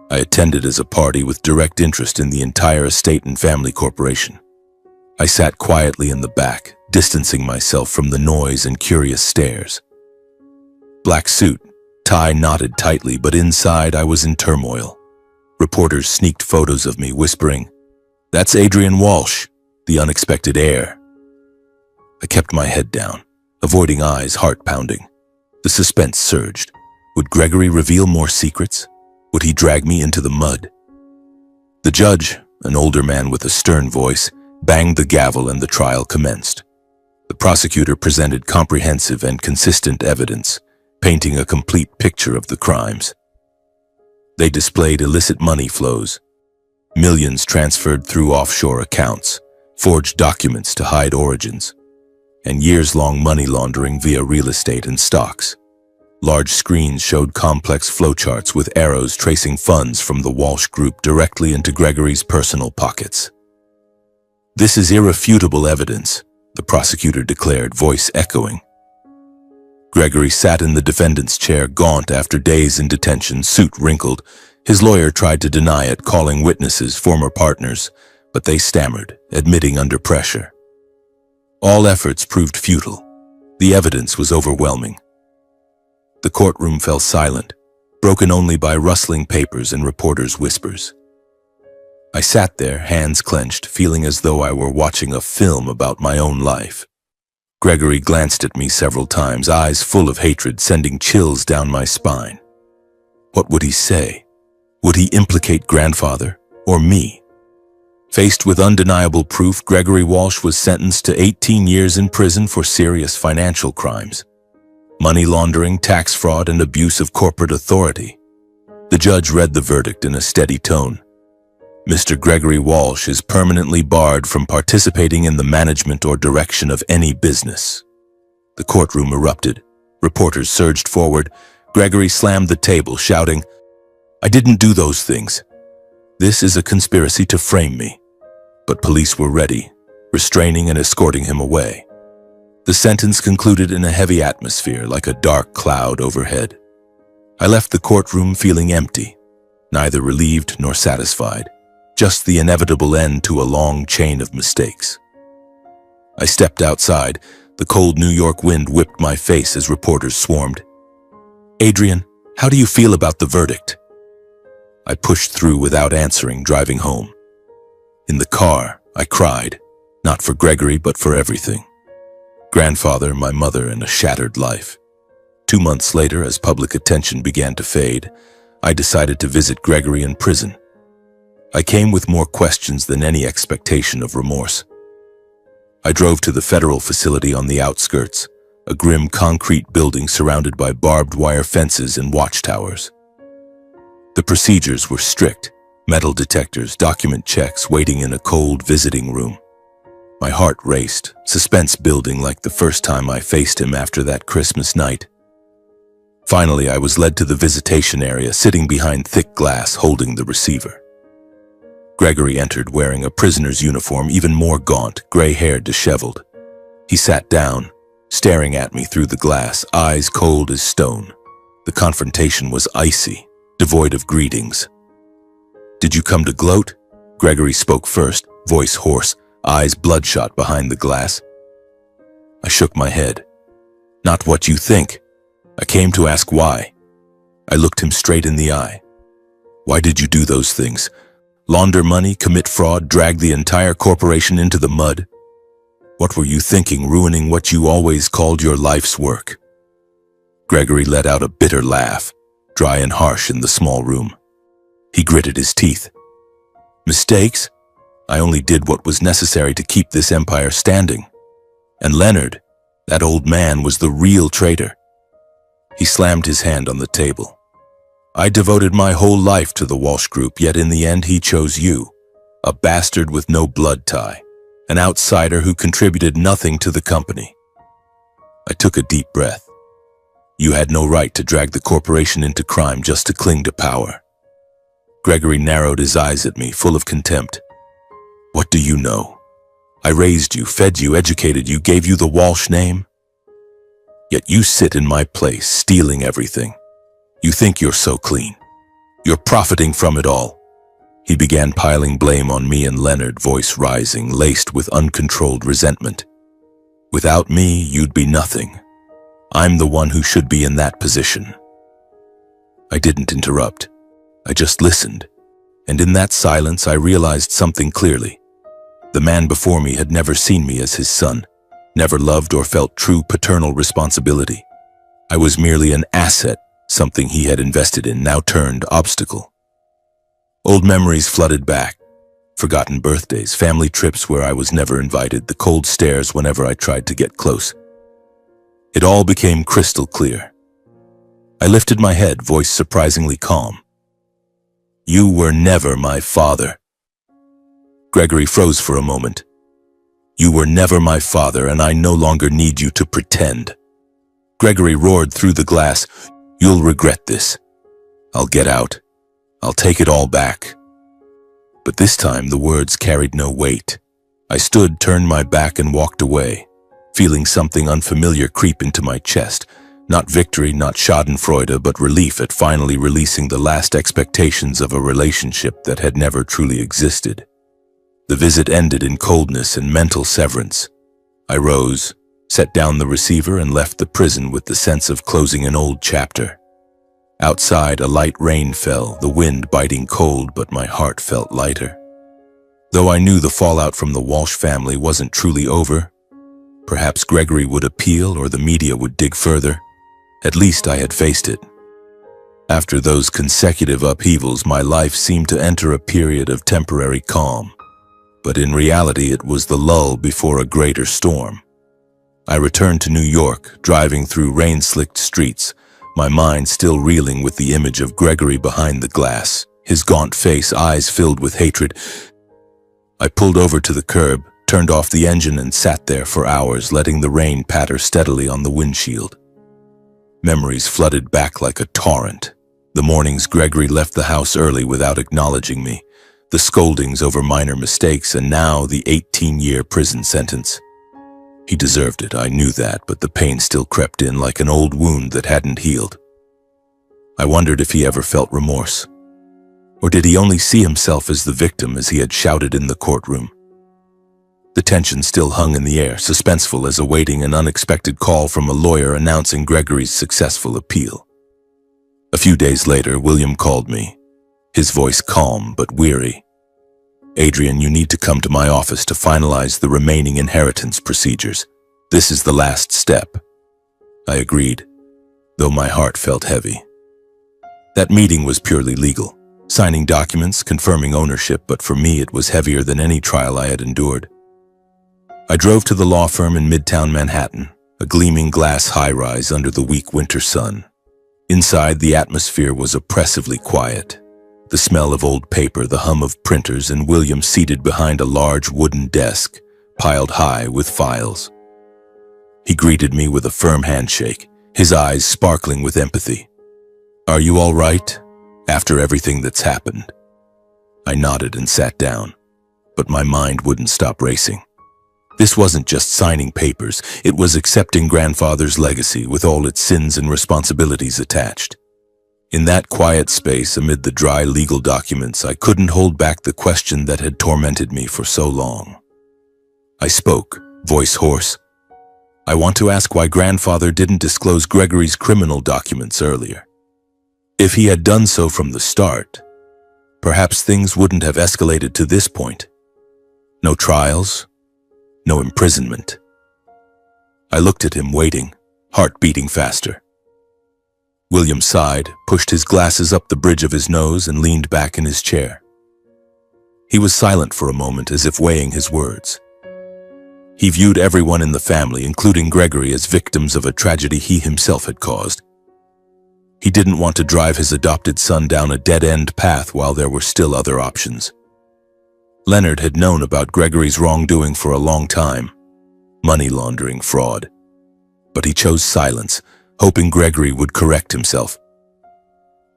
I attended as a party with direct interest in the entire estate and family corporation. I sat quietly in the back, distancing myself from the noise and curious stares. Black suit, tie knotted tightly, but inside I was in turmoil. Reporters sneaked photos of me, whispering, "That's Adrian Walsh, the unexpected heir." I kept my head down, avoiding eyes, heart pounding. The suspense surged. Would Gregory reveal more secrets? Would he drag me into the mud? The judge, an older man with a stern voice, banged the gavel and the trial commenced. The prosecutor presented comprehensive and consistent evidence, painting a complete picture of the crimes. They displayed illicit money flows, millions transferred through offshore accounts, forged documents to hide origins, and years-long money laundering via real estate and stocks. Large screens showed complex flowcharts with arrows tracing funds from the Walsh Group directly into Gregory's personal pockets. "This is irrefutable evidence," the prosecutor declared, voice echoing. Gregory sat in the defendant's chair, gaunt after days in detention, suit wrinkled. His lawyer tried to deny it, calling witnesses former partners, but they stammered, admitting under pressure. All efforts proved futile. The evidence was overwhelming. The courtroom fell silent, broken only by rustling papers and reporters' whispers. I sat there, hands clenched, feeling as though I were watching a film about my own life. Gregory glanced at me several times, eyes full of hatred, sending chills down my spine. What would he say? Would he implicate grandfather or me? Faced with undeniable proof, Gregory Walsh was sentenced to 18 years in prison for serious financial crimes: money laundering, tax fraud, and abuse of corporate authority. The judge read the verdict in a steady tone. Mr. Gregory Walsh is permanently barred from participating in the management or direction of any business. The courtroom erupted. Reporters surged forward. Gregory slammed the table, shouting, "I didn't do those things." This is a conspiracy to frame me. But police were ready, restraining and escorting him away. The sentence concluded in a heavy atmosphere like a dark cloud overhead. I left the courtroom feeling empty, neither relieved nor satisfied, just the inevitable end to a long chain of mistakes. I stepped outside. The cold New York wind whipped my face as reporters swarmed. "Adrian, how do you feel about the verdict?" I pushed through without answering, driving home. In the car, I cried, not for Gregory, but for everything. Grandfather, my mother, and a shattered life. 2 months later, as public attention began to fade, I decided to visit Gregory in prison. I came with more questions than any expectation of remorse. I drove to the federal facility on the outskirts, a grim concrete building surrounded by barbed wire fences and watchtowers. The procedures were strict: metal detectors, document checks, waiting in a cold visiting room. My heart raced, suspense building like the first time I faced him after that Christmas night. Finally, I was led to the visitation area, sitting behind thick glass, holding the receiver. Gregory entered wearing a prisoner's uniform, even more gaunt, gray-haired, disheveled. He sat down, staring at me through the glass, eyes cold as stone. The confrontation was icy, devoid of greetings. "Did you come to gloat?" Gregory spoke first, voice hoarse, eyes bloodshot behind the glass. I shook my head. "Not what you think. I came to ask why." I looked him straight in the eye. "Why did you do those things? Launder money, commit fraud, drag the entire corporation into the mud? What were you thinking, ruining what you always called your life's work?" Gregory let out a bitter laugh, dry and harsh in the small room. He gritted his teeth. "Mistakes? I only did what was necessary to keep this empire standing. And Leonard, that old man, was the real traitor." He slammed his hand on the table. "I devoted my whole life to the Walsh Group, yet in the end he chose you, a bastard with no blood tie, an outsider who contributed nothing to the company." I took a deep breath. "You had no right to drag the corporation into crime just to cling to power." Gregory narrowed his eyes at me, full of contempt. "What do you know? I raised you, fed you, educated you, gave you the Walsh name. Yet you sit in my place, stealing everything. You think you're so clean. You're profiting from it all." He began piling blame on me and Leonard, voice rising, laced with uncontrolled resentment. "Without me, you'd be nothing. I'm the one who should be in that position." I didn't interrupt. I just listened. And in that silence, I realized something clearly. The man before me had never seen me as his son, never loved or felt true paternal responsibility. I was merely an asset, something he had invested in, now turned obstacle. Old memories flooded back. Forgotten birthdays, family trips where I was never invited, the cold stares whenever I tried to get close. It all became crystal clear. I lifted my head, voice surprisingly calm. "You were never my father." Gregory froze for a moment. "You were never my father, and I no longer need you to pretend." Gregory roared through the glass. "You'll regret this. I'll get out. I'll take it all back." But this time the words carried no weight. I stood, turned my back, and walked away, feeling something unfamiliar creep into my chest. Not victory, not schadenfreude, but relief at finally releasing the last expectations of a relationship that had never truly existed. The visit ended in coldness and mental severance. I rose, set down the receiver, and left the prison with the sense of closing an old chapter. Outside, a light rain fell, the wind biting cold, but my heart felt lighter. Though I knew the fallout from the Walsh family wasn't truly over, perhaps Gregory would appeal or the media would dig further. At least I had faced it. After those consecutive upheavals, my life seemed to enter a period of temporary calm. But in reality, it was the lull before a greater storm. I returned to New York, driving through rain-slicked streets, my mind still reeling with the image of Gregory behind the glass, his gaunt face, eyes filled with hatred. I pulled over to the curb, turned off the engine, and sat there for hours, letting the rain patter steadily on the windshield. Memories flooded back like a torrent. The mornings Gregory left the house early without acknowledging me, the scoldings over minor mistakes, and now the 18-year prison sentence. He deserved it, I knew that, but the pain still crept in like an old wound that hadn't healed. I wondered if he ever felt remorse. Or did he only see himself as the victim, as he had shouted in the courtroom? The tension still hung in the air, suspenseful as awaiting an unexpected call from a lawyer announcing Gregory's successful appeal. A few days later, William called me, his voice calm but weary. "Adrian, you need to come to my office to finalize the remaining inheritance procedures. This is the last step." I agreed, though my heart felt heavy. That meeting was purely legal, signing documents, confirming ownership, but for me it was heavier than any trial I had endured. I drove to the law firm in Midtown Manhattan, a gleaming glass high-rise under the weak winter sun. Inside, the atmosphere was oppressively quiet. The smell of old paper, the hum of printers, and William seated behind a large wooden desk, piled high with files. He greeted me with a firm handshake, his eyes sparkling with empathy. "Are you all right, after everything that's happened?" I nodded and sat down, but my mind wouldn't stop racing. This wasn't just signing papers, it was accepting grandfather's legacy with all its sins and responsibilities attached. In that quiet space amid the dry legal documents, I couldn't hold back the question that had tormented me for so long. I spoke, voice hoarse. "I want to ask why grandfather didn't disclose Gregory's criminal documents earlier. If he had done so from the start, perhaps things wouldn't have escalated to this point. No trials, no imprisonment." I looked at him, waiting, heart beating faster. William sighed, pushed his glasses up the bridge of his nose, and leaned back in his chair. He was silent for a moment, as if weighing his words. He viewed everyone in the family, including Gregory, as victims of a tragedy he himself had caused. He didn't want to drive his adopted son down a dead-end path while there were still other options. Leonard had known about Gregory's wrongdoing for a long time, money laundering, fraud. But he chose silence, hoping Gregory would correct himself.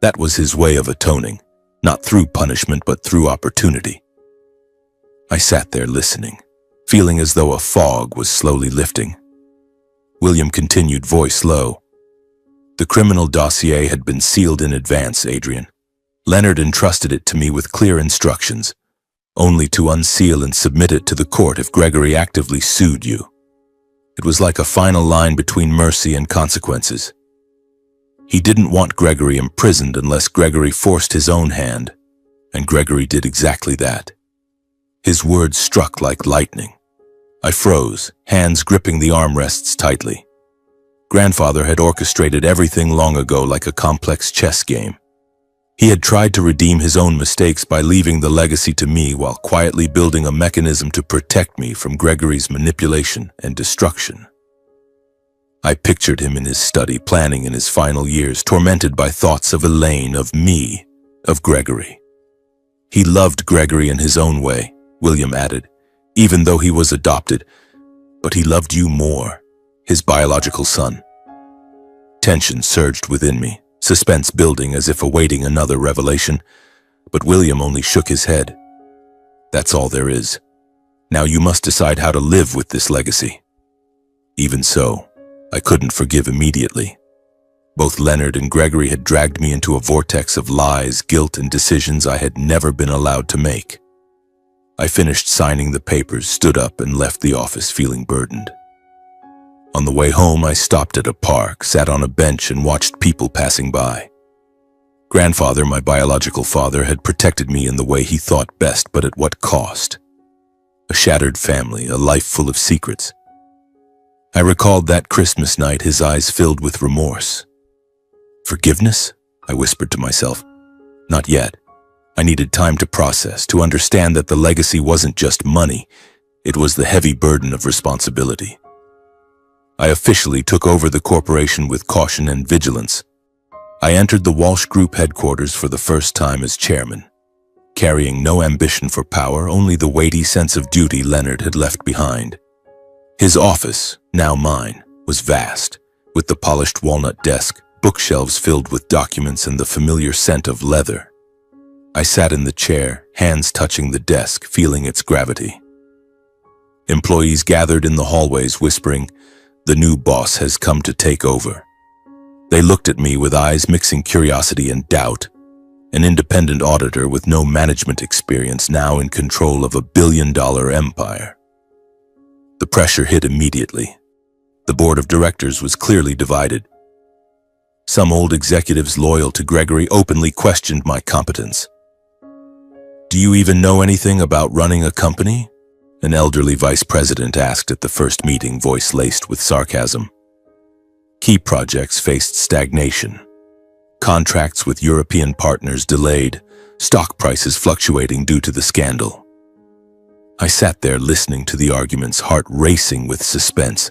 That was his way of atoning, not through punishment but through opportunity. I sat there listening, feeling as though a fog was slowly lifting. William continued, voice low. "The criminal dossier had been sealed in advance, Adrian. Leonard entrusted it to me with clear instructions, only to unseal and submit it to the court if Gregory actively sued you. It was like a final line between mercy and consequences. He didn't want Gregory imprisoned unless Gregory forced his own hand, and Gregory did exactly that." His words struck like lightning. I froze, hands gripping the armrests tightly. Grandfather had orchestrated everything long ago like a complex chess game. He had tried to redeem his own mistakes by leaving the legacy to me while quietly building a mechanism to protect me from Gregory's manipulation and destruction. I pictured him in his study, planning in his final years, tormented by thoughts of Elaine, of me, of Gregory. "He loved Gregory in his own way," William added, "even though he was adopted, but he loved you more, his biological son." Tension surged within me, suspense building as if awaiting another revelation, but William only shook his head. "That's all there is. Now you must decide how to live with this legacy." Even so, I couldn't forgive immediately. Both Leonard and Gregory had dragged me into a vortex of lies, guilt, and decisions I had never been allowed to make. I finished signing the papers, stood up, and left the office feeling burdened. On the way home, I stopped at a park, sat on a bench, and watched people passing by. Grandfather, my biological father, had protected me in the way he thought best, but at what cost? A shattered family, a life full of secrets. I recalled that Christmas night, his eyes filled with remorse. "Forgiveness?" I whispered to myself. Not yet. I needed time to process, to understand that the legacy wasn't just money, it was the heavy burden of responsibility. I officially took over the corporation with caution and vigilance. I entered the Walsh Group headquarters for the first time as chairman, carrying no ambition for power, only the weighty sense of duty Leonard had left behind. His office, now mine, was vast, with the polished walnut desk, bookshelves filled with documents, and the familiar scent of leather. I sat in the chair, hands touching the desk, feeling its gravity. Employees gathered in the hallways whispering, "The new boss has come to take over." They looked at me with eyes mixing curiosity and doubt. An independent auditor with no management experience now in control of a billion-dollar empire. The pressure hit immediately. The board of directors was clearly divided. Some old executives loyal to Gregory openly questioned my competence. "Do you even know anything about running a company?" An elderly vice president asked at the first meeting, voice laced with sarcasm. Key projects faced stagnation. Contracts with European partners delayed, stock prices fluctuating due to the scandal. I sat there listening to the arguments, heart racing with suspense.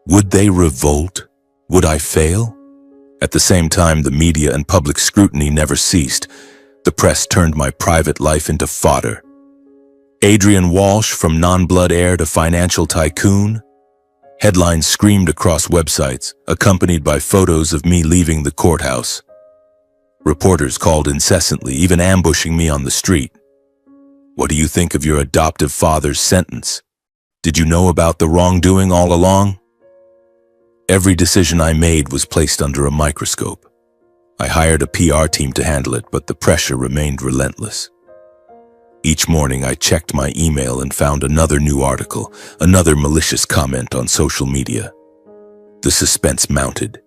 Would they revolt? Would I fail? At the same time, the media and public scrutiny never ceased. The press turned my private life into fodder. Adrian Walsh, from non-blood heir to financial tycoon. Headlines screamed across websites, accompanied by photos of me leaving the courthouse. Reporters called incessantly, even ambushing me on the street. "What do you think of your adoptive father's sentence? Did you know about the wrongdoing all along?" Every decision I made was placed under a microscope. I hired a PR team to handle it, but the pressure remained relentless. Each morning I checked my email and found another new article, another malicious comment on social media. The suspense mounted.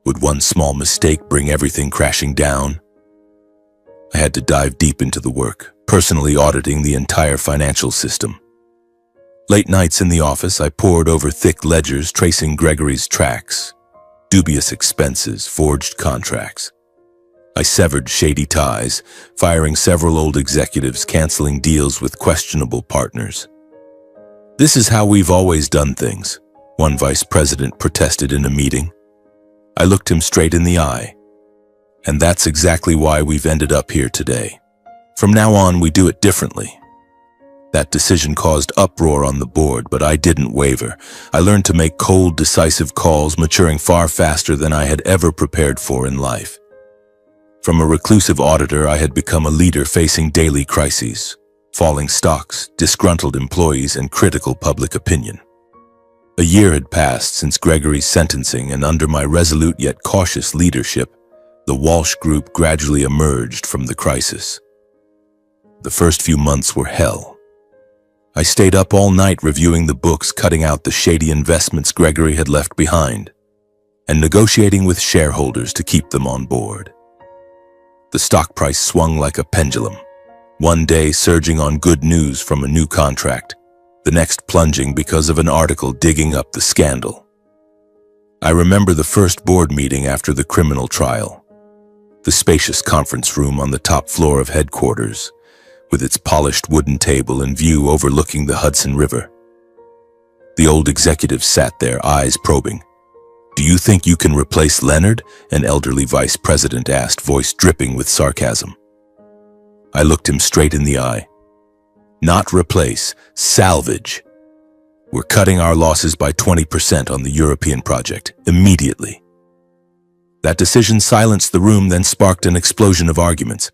Would one small mistake bring everything crashing down? I had to dive deep into the work, personally auditing the entire financial system. Late nights in the office, I pored over thick ledgers tracing Gregory's tracks, dubious expenses, forged contracts. I severed shady ties, firing several old executives, canceling deals with questionable partners. "This is how we've always done things," one vice president protested in a meeting. I looked him straight in the eye. "And that's exactly why we've ended up here today. From now on, we do it differently." That decision caused uproar on the board, but I didn't waver. I learned to make cold, decisive calls, maturing far faster than I had ever prepared for in life. From a reclusive auditor, I had become a leader facing daily crises, falling stocks, disgruntled employees, and critical public opinion. A year had passed since Gregory's sentencing, and under my resolute yet cautious leadership, the Walsh Group gradually emerged from the crisis. The first few months were hell. I stayed up all night reviewing the books, cutting out the shady investments Gregory had left behind, and negotiating with shareholders to keep them on board. The stock price swung like a pendulum, one day surging on good news from a new contract, the next plunging because of an article digging up the scandal. I remember the first board meeting after the criminal trial, the spacious conference room on the top floor of headquarters, with its polished wooden table and view overlooking the Hudson River. The old executives sat there, eyes probing. "Do you think you can replace Leonard?" an elderly vice president asked, voice dripping with sarcasm. I looked him straight in the eye. "Not replace, salvage. We're cutting our losses by 20% on the European project, immediately." That decision silenced the room, then sparked an explosion of arguments.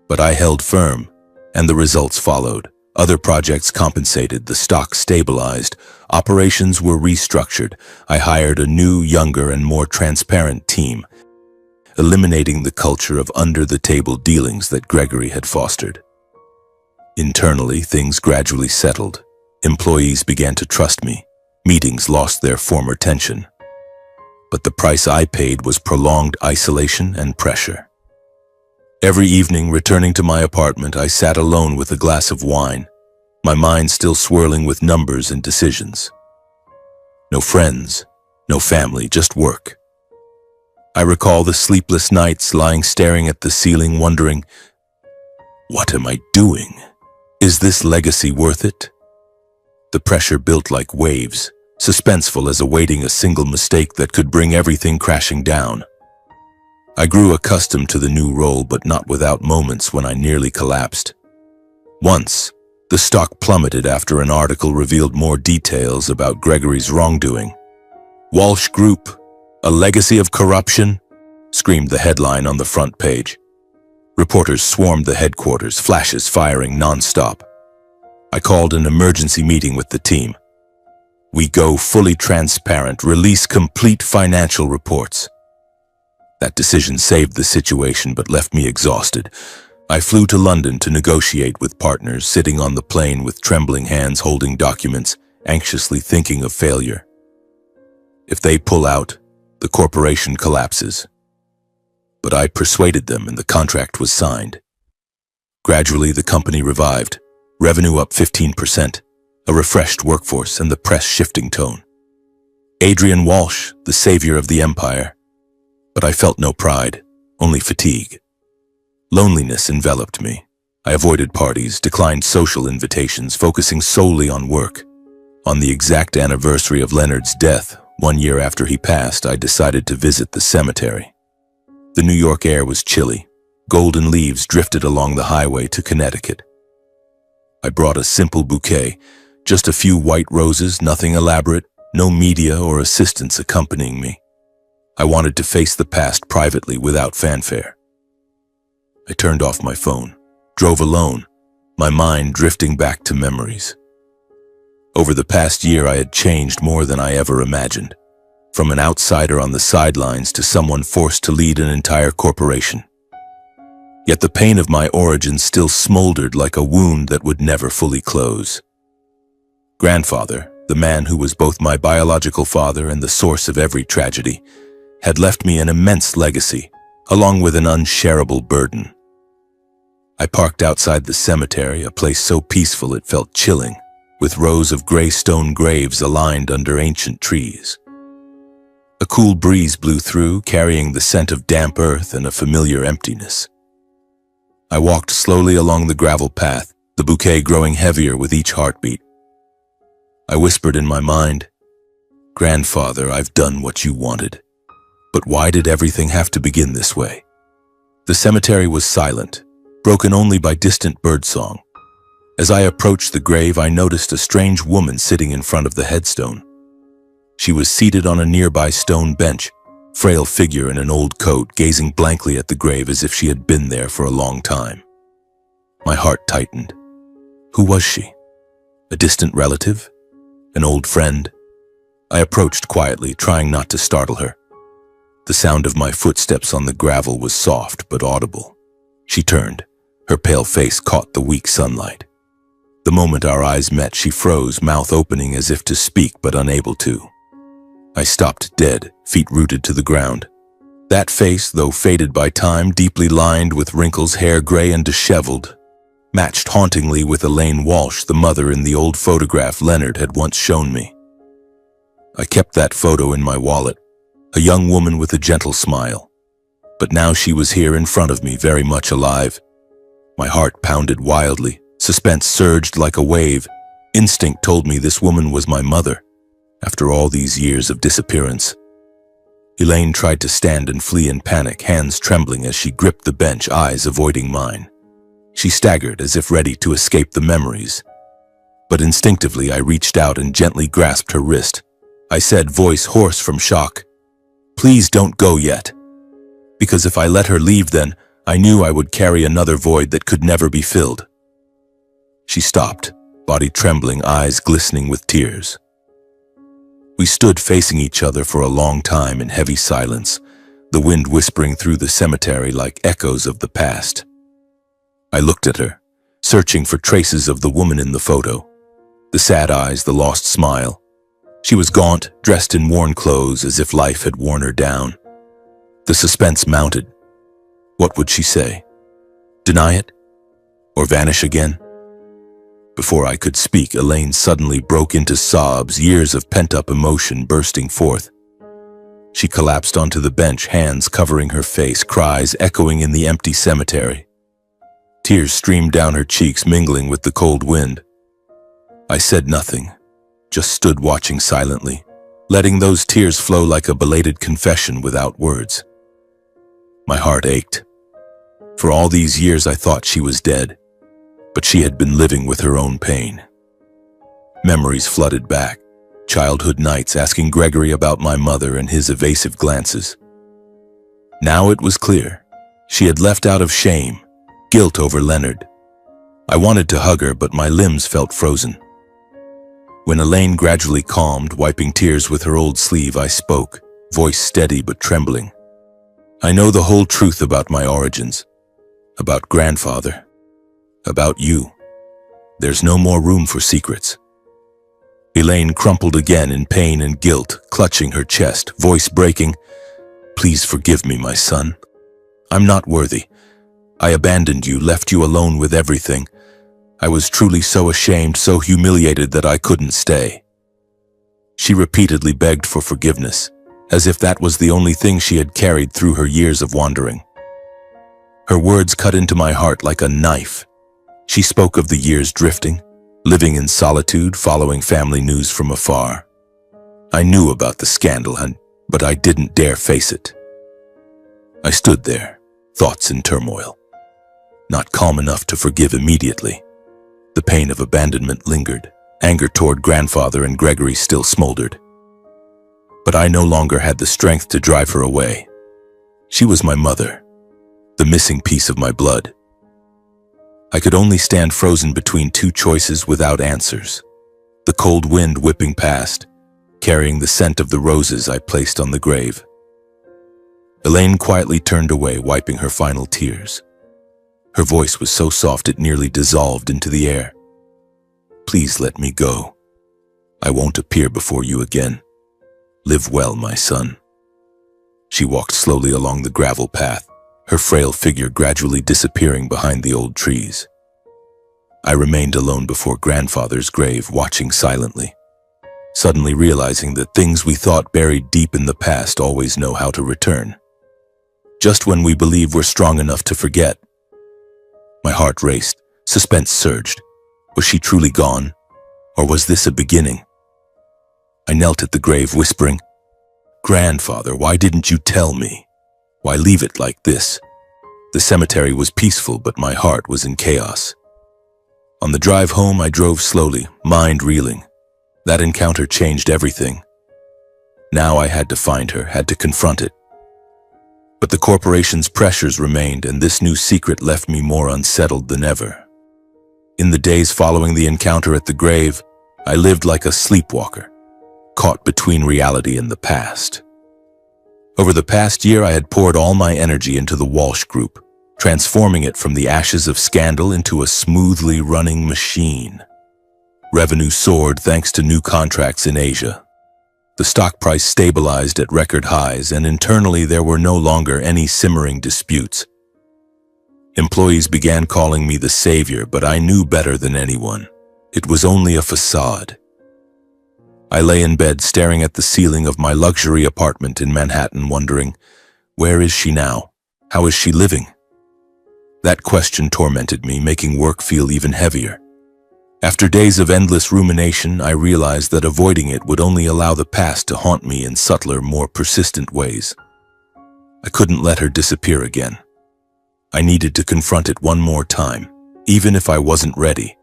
But I held firm, and the results followed. Other projects compensated, the stock stabilized, operations were restructured. I hired a new, younger, and more transparent team, eliminating the culture of under-the-table dealings that Gregory had fostered. Internally, things gradually settled. Employees began to trust me. Meetings lost their former tension. But the price I paid was prolonged isolation and pressure. Every evening, returning to my apartment, I sat alone with a glass of wine, my mind still swirling with numbers and decisions. No friends, no family, just work. I recall the sleepless nights lying staring at the ceiling, wondering, what am I doing? Is this legacy worth it? The pressure built like waves, suspenseful as awaiting a single mistake that could bring everything crashing down. I grew accustomed to the new role, but not without moments when I nearly collapsed. Once, the stock plummeted after an article revealed more details about Gregory's wrongdoing. "Walsh Group, a legacy of corruption?" screamed the headline on the front page. Reporters swarmed the headquarters, flashes firing non-stop. I called an emergency meeting with the team. We go fully transparent, release complete financial reports. That decision saved the situation but left me exhausted. I flew to London to negotiate with partners, sitting on the plane with trembling hands holding documents, anxiously thinking of failure. If they pull out, the corporation collapses. But I persuaded them and the contract was signed. Gradually, the company revived, revenue up 15%, a refreshed workforce and the press shifting tone. Adrian Walsh, the savior of the empire. But I felt no pride, only fatigue. Loneliness enveloped me. I avoided parties, declined social invitations, focusing solely on work. On the exact anniversary of Leonard's death, 1 year after he passed, I decided to visit the cemetery. The New York air was chilly. Golden leaves drifted along the highway to Connecticut. I brought a simple bouquet, just a few white roses, nothing elaborate, no media or assistants accompanying me. I wanted to face the past privately without fanfare. I turned off my phone, drove alone, my mind drifting back to memories. Over the past year, I had changed more than I ever imagined, from an outsider on the sidelines to someone forced to lead an entire corporation. Yet the pain of my origins still smoldered like a wound that would never fully close. Grandfather, the man who was both my biological father and the source of every tragedy, had left me an immense legacy, along with an unshareable burden. I parked outside the cemetery, a place so peaceful it felt chilling, with rows of gray stone graves aligned under ancient trees. A cool breeze blew through, carrying the scent of damp earth and a familiar emptiness. I walked slowly along the gravel path, the bouquet growing heavier with each heartbeat. I whispered in my mind, "Grandfather, I've done what you wanted. But why did everything have to begin this way?" The cemetery was silent, broken only by distant birdsong. As I approached the grave, I noticed a strange woman sitting in front of the headstone. She was seated on a nearby stone bench, frail figure in an old coat, gazing blankly at the grave as if she had been there for a long time. My heart tightened. Who was she? A distant relative? An old friend? I approached quietly, trying not to startle her. The sound of my footsteps on the gravel was soft but audible. She turned. Her pale face caught the weak sunlight. The moment our eyes met, she froze, mouth opening as if to speak but unable to. I stopped dead, feet rooted to the ground. That face, though faded by time, deeply lined with wrinkles, hair gray and disheveled, matched hauntingly with Elaine Walsh, the mother in the old photograph Leonard had once shown me. I kept that photo in my wallet, a young woman with a gentle smile. But now she was here in front of me, very much alive. My heart pounded wildly. Suspense surged like a wave. Instinct told me this woman was my mother, after all these years of disappearance. Elaine tried to stand and flee in panic, hands trembling as she gripped the bench, eyes avoiding mine. She staggered as if ready to escape the memories. But instinctively I reached out and gently grasped her wrist. I said, voice hoarse from shock, "Please don't go yet." Because if I let her leave, then I knew I would carry another void that could never be filled. She stopped, body trembling, eyes glistening with tears. We stood facing each other for a long time in heavy silence, the wind whispering through the cemetery like echoes of the past. I looked at her, searching for traces of the woman in the photo. The sad eyes, the lost smile. She was gaunt, dressed in worn clothes as if life had worn her down. The suspense mounted. What would she say? Deny it? Or vanish again? Before I could speak, Elaine suddenly broke into sobs, years of pent-up emotion bursting forth. She collapsed onto the bench, hands covering her face, cries echoing in the empty cemetery. Tears streamed down her cheeks, mingling with the cold wind. I said nothing, just stood watching silently, letting those tears flow like a belated confession without words. My heart ached. For all these years I thought she was dead, but she had been living with her own pain. Memories flooded back, childhood nights asking Gregory about my mother and his evasive glances. Now it was clear. She had left out of shame, Guilt over Leonard. I wanted to hug her, but my limbs felt frozen. When Elaine gradually calmed, wiping tears with her old sleeve, I spoke, voice steady but trembling. I know the whole truth about my origins, about grandfather, about you. There's no more room for secrets. Elaine crumpled again in pain and guilt, clutching her chest, voice breaking. Please forgive me, my son. I'm not worthy. I abandoned you, left you alone with everything. I was truly so ashamed, so humiliated that I couldn't stay. She repeatedly begged for forgiveness, as if that was the only thing she had carried through her years of wandering. Her words cut into my heart like a knife. She spoke of the years drifting, living in solitude, following family news from afar. I knew about the scandal, but I didn't dare face it. I stood there, thoughts in turmoil, not calm enough to forgive immediately. The pain of abandonment lingered. Anger toward grandfather and Gregory still smoldered. But I no longer had the strength to drive her away. She was my mother, the missing piece of my blood. I could only stand frozen between two choices without answers. The cold wind whipping past, carrying the scent of the roses I placed on the grave. Elaine quietly turned away, wiping her final tears. Her voice was so soft it nearly dissolved into the air. Please let me go. I won't appear before you again. Live well, my son. She walked slowly along the gravel path, her frail figure gradually disappearing behind the old trees. I remained alone before grandfather's grave, watching silently, suddenly realizing that things we thought buried deep in the past always know how to return. Just when we believe we're strong enough to forget. My heart raced, suspense surged. Was she truly gone, or was this a beginning? I knelt at the grave, whispering, "Grandfather, why didn't you tell me? Why leave it like this?" The cemetery was peaceful, but my heart was in chaos. On the drive home, I drove slowly, mind reeling. That encounter changed everything. Now I had to find her, had to confront it. But the corporation's pressures remained, and this new secret left me more unsettled than ever. In the days following the encounter at the grave, I lived like a sleepwalker, caught between reality and the past. Over the past year, I had poured all my energy into the Walsh Group, transforming it from the ashes of scandal into a smoothly running machine. Revenue soared thanks to new contracts in Asia. The stock price stabilized at record highs, and internally there were no longer any simmering disputes. Employees began calling me the savior, but I knew better than anyone. It was only a facade. I lay in bed staring at the ceiling of my luxury apartment in Manhattan, wondering, where is she now? How is she living? That question tormented me, making work feel even heavier. After days of endless rumination, I realized that avoiding it would only allow the past to haunt me in subtler, more persistent ways. I couldn't let her disappear again. I needed to confront it one more time, even if I wasn't ready.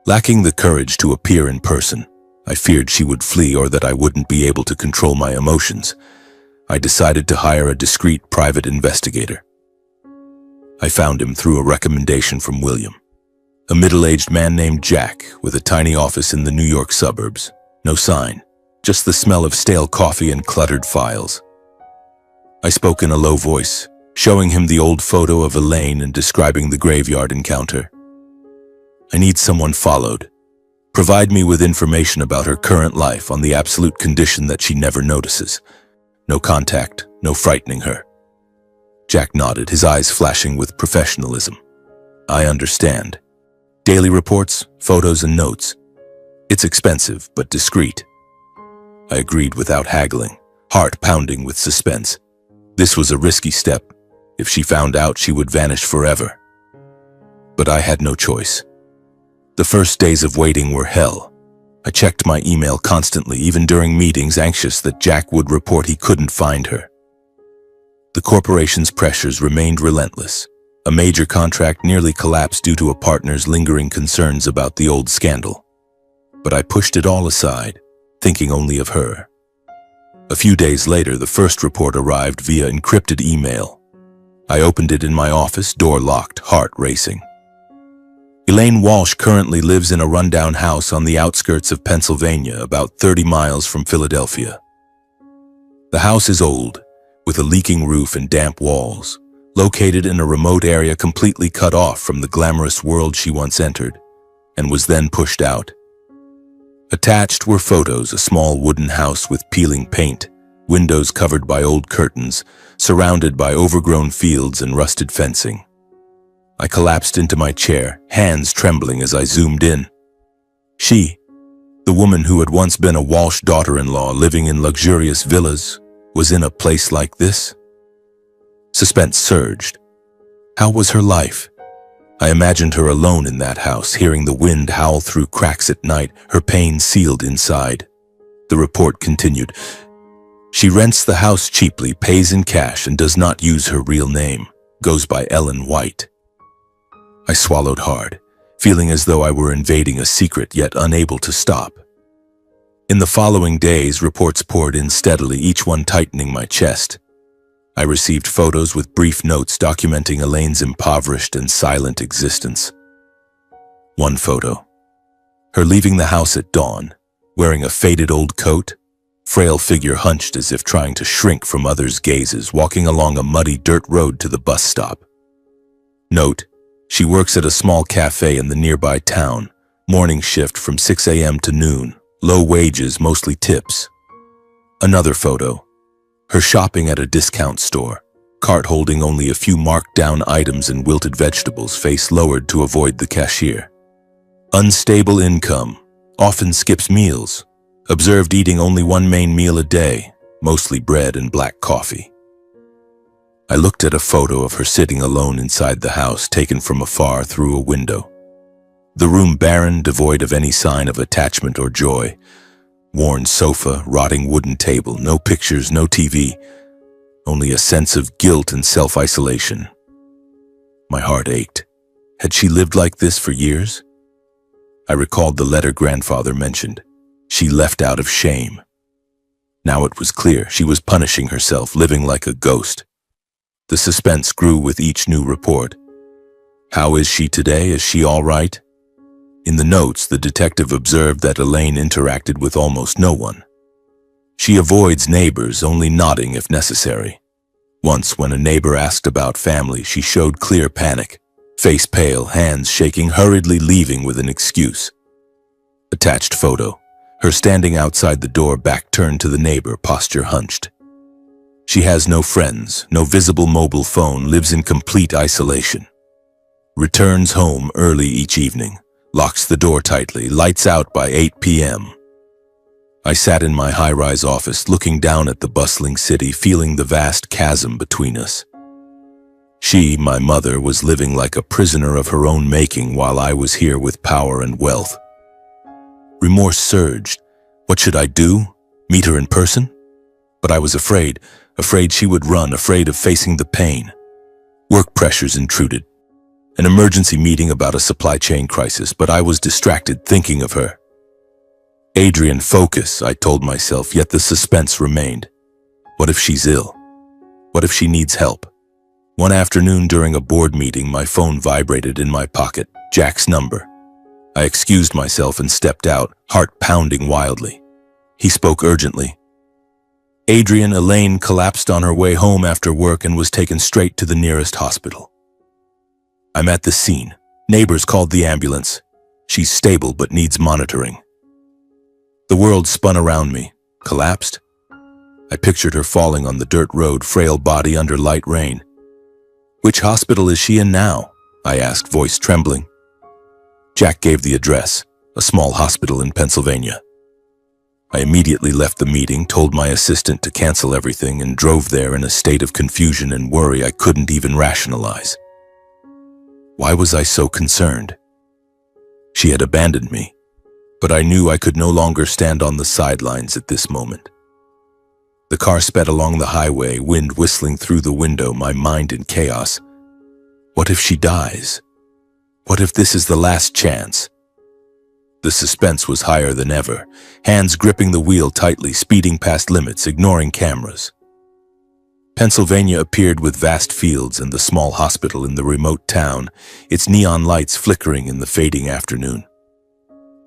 Lacking the courage to appear in person, I feared she would flee or that I wouldn't be able to control my emotions. I decided to hire a discreet private investigator. I found him through a recommendation from William, a middle-aged man named Jack with a tiny office in the New York suburbs. No sign, just the smell of stale coffee and cluttered files. I spoke in a low voice, showing him the old photo of Elaine and describing the graveyard encounter. I need someone followed. Provide me with information about her current life on the absolute condition that she never notices. No contact, no frightening her. Jack nodded, his eyes flashing with professionalism. I understand. Daily reports, photos, and notes. It's expensive, but discreet. I agreed without haggling, heart pounding with suspense. This was a risky step. If she found out, she would vanish forever. But I had no choice. The first days of waiting were hell. I checked my email constantly, even during meetings, anxious that Jack would report he couldn't find her. The corporation's pressures remained relentless. A major contract nearly collapsed due to a partner's lingering concerns about the old scandal. But I pushed it all aside, thinking only of her. A few days later, the first report arrived via encrypted email. I opened it in my office, door locked, heart racing. Elaine Walsh currently lives in a rundown house on the outskirts of Pennsylvania, about 30 miles from Philadelphia. The house is old, with a leaking roof and damp walls, located in a remote area completely cut off from the glamorous world she once entered, and was then pushed out. Attached were photos, a small wooden house with peeling paint, windows covered by old curtains, surrounded by overgrown fields and rusted fencing. I collapsed into my chair, hands trembling as I zoomed in. She, the woman who had once been a Walsh daughter-in-law living in luxurious villas, was in a place like this? Suspense surged. How was her life? I imagined her alone in that house, hearing the wind howl through cracks at night, her pain sealed inside. The report continued. She rents the house cheaply, pays in cash, and does not use her real name. Goes by Ellen White. I swallowed hard, feeling as though I were invading a secret yet unable to stop. In the following days, reports poured in steadily, each one tightening my chest. I received photos with brief notes documenting Elaine's impoverished and silent existence. One photo. Her leaving the house at dawn, wearing a faded old coat, frail figure hunched as if trying to shrink from others' gazes, walking along a muddy dirt road to the bus stop. Note: she works at a small cafe in the nearby town, morning shift from 6 a.m. to noon, low wages, mostly tips. Another photo. Her shopping at a discount store, cart holding only a few marked-down items and wilted vegetables, face lowered to avoid the cashier. Unstable income, often skips meals, observed eating only one main meal a day, mostly bread and black coffee. I looked at a photo of her sitting alone inside the house, taken from afar through a window. The room barren, devoid of any sign of attachment or joy. Worn sofa, rotting wooden table, no pictures, no TV, only a sense of guilt and self-isolation. My heart ached. Had she lived like this for years? I recalled the letter grandfather mentioned. She left out of shame. Now it was clear she was punishing herself, living like a ghost. The suspense grew with each new report. How is she today? Is she all right? In the notes, the detective observed that Elaine interacted with almost no one. She avoids neighbors, only nodding if necessary. Once, when a neighbor asked about family, she showed clear panic, face pale, hands shaking, hurriedly leaving with an excuse. Attached photo. Her standing outside the door, back turned to the neighbor, posture hunched. She has no friends, no visible mobile phone, lives in complete isolation. Returns home early each evening, locks the door tightly, lights out by 8 p.m. I sat in my high-rise office, looking down at the bustling city, feeling the vast chasm between us. She, my mother, was living like a prisoner of her own making, while I was here with power and wealth. Remorse surged. What should I do? Meet her in person? But I was afraid she would run, afraid of facing the pain. Work pressures intruded. An emergency meeting about a supply chain crisis, but I was distracted thinking of her. Adrian, focus, I told myself, yet the suspense remained. What if she's ill? What if she needs help? One afternoon during a board meeting, my phone vibrated in my pocket, Jack's number. I excused myself and stepped out, heart pounding wildly. He spoke urgently. Adrian, Elaine collapsed on her way home after work and was taken straight to the nearest hospital. I'm at the scene. Neighbors called the ambulance. She's stable but needs monitoring. The world spun around me. Collapsed? I pictured her falling on the dirt road, frail body under light rain. Which hospital is she in now? I asked, voice trembling. Jack gave the address, a small hospital in Pennsylvania. I immediately left the meeting, told my assistant to cancel everything, and drove there in a state of confusion and worry I couldn't even rationalize. Why was I so concerned? She had abandoned me, but I knew I could no longer stand on the sidelines at this moment. The car sped along the highway, wind whistling through the window, my mind in chaos. What if she dies? What if this is the last chance? The suspense was higher than ever, hands gripping the wheel tightly, speeding past limits, ignoring cameras. Pennsylvania appeared with vast fields and the small hospital in the remote town, its neon lights flickering in the fading afternoon.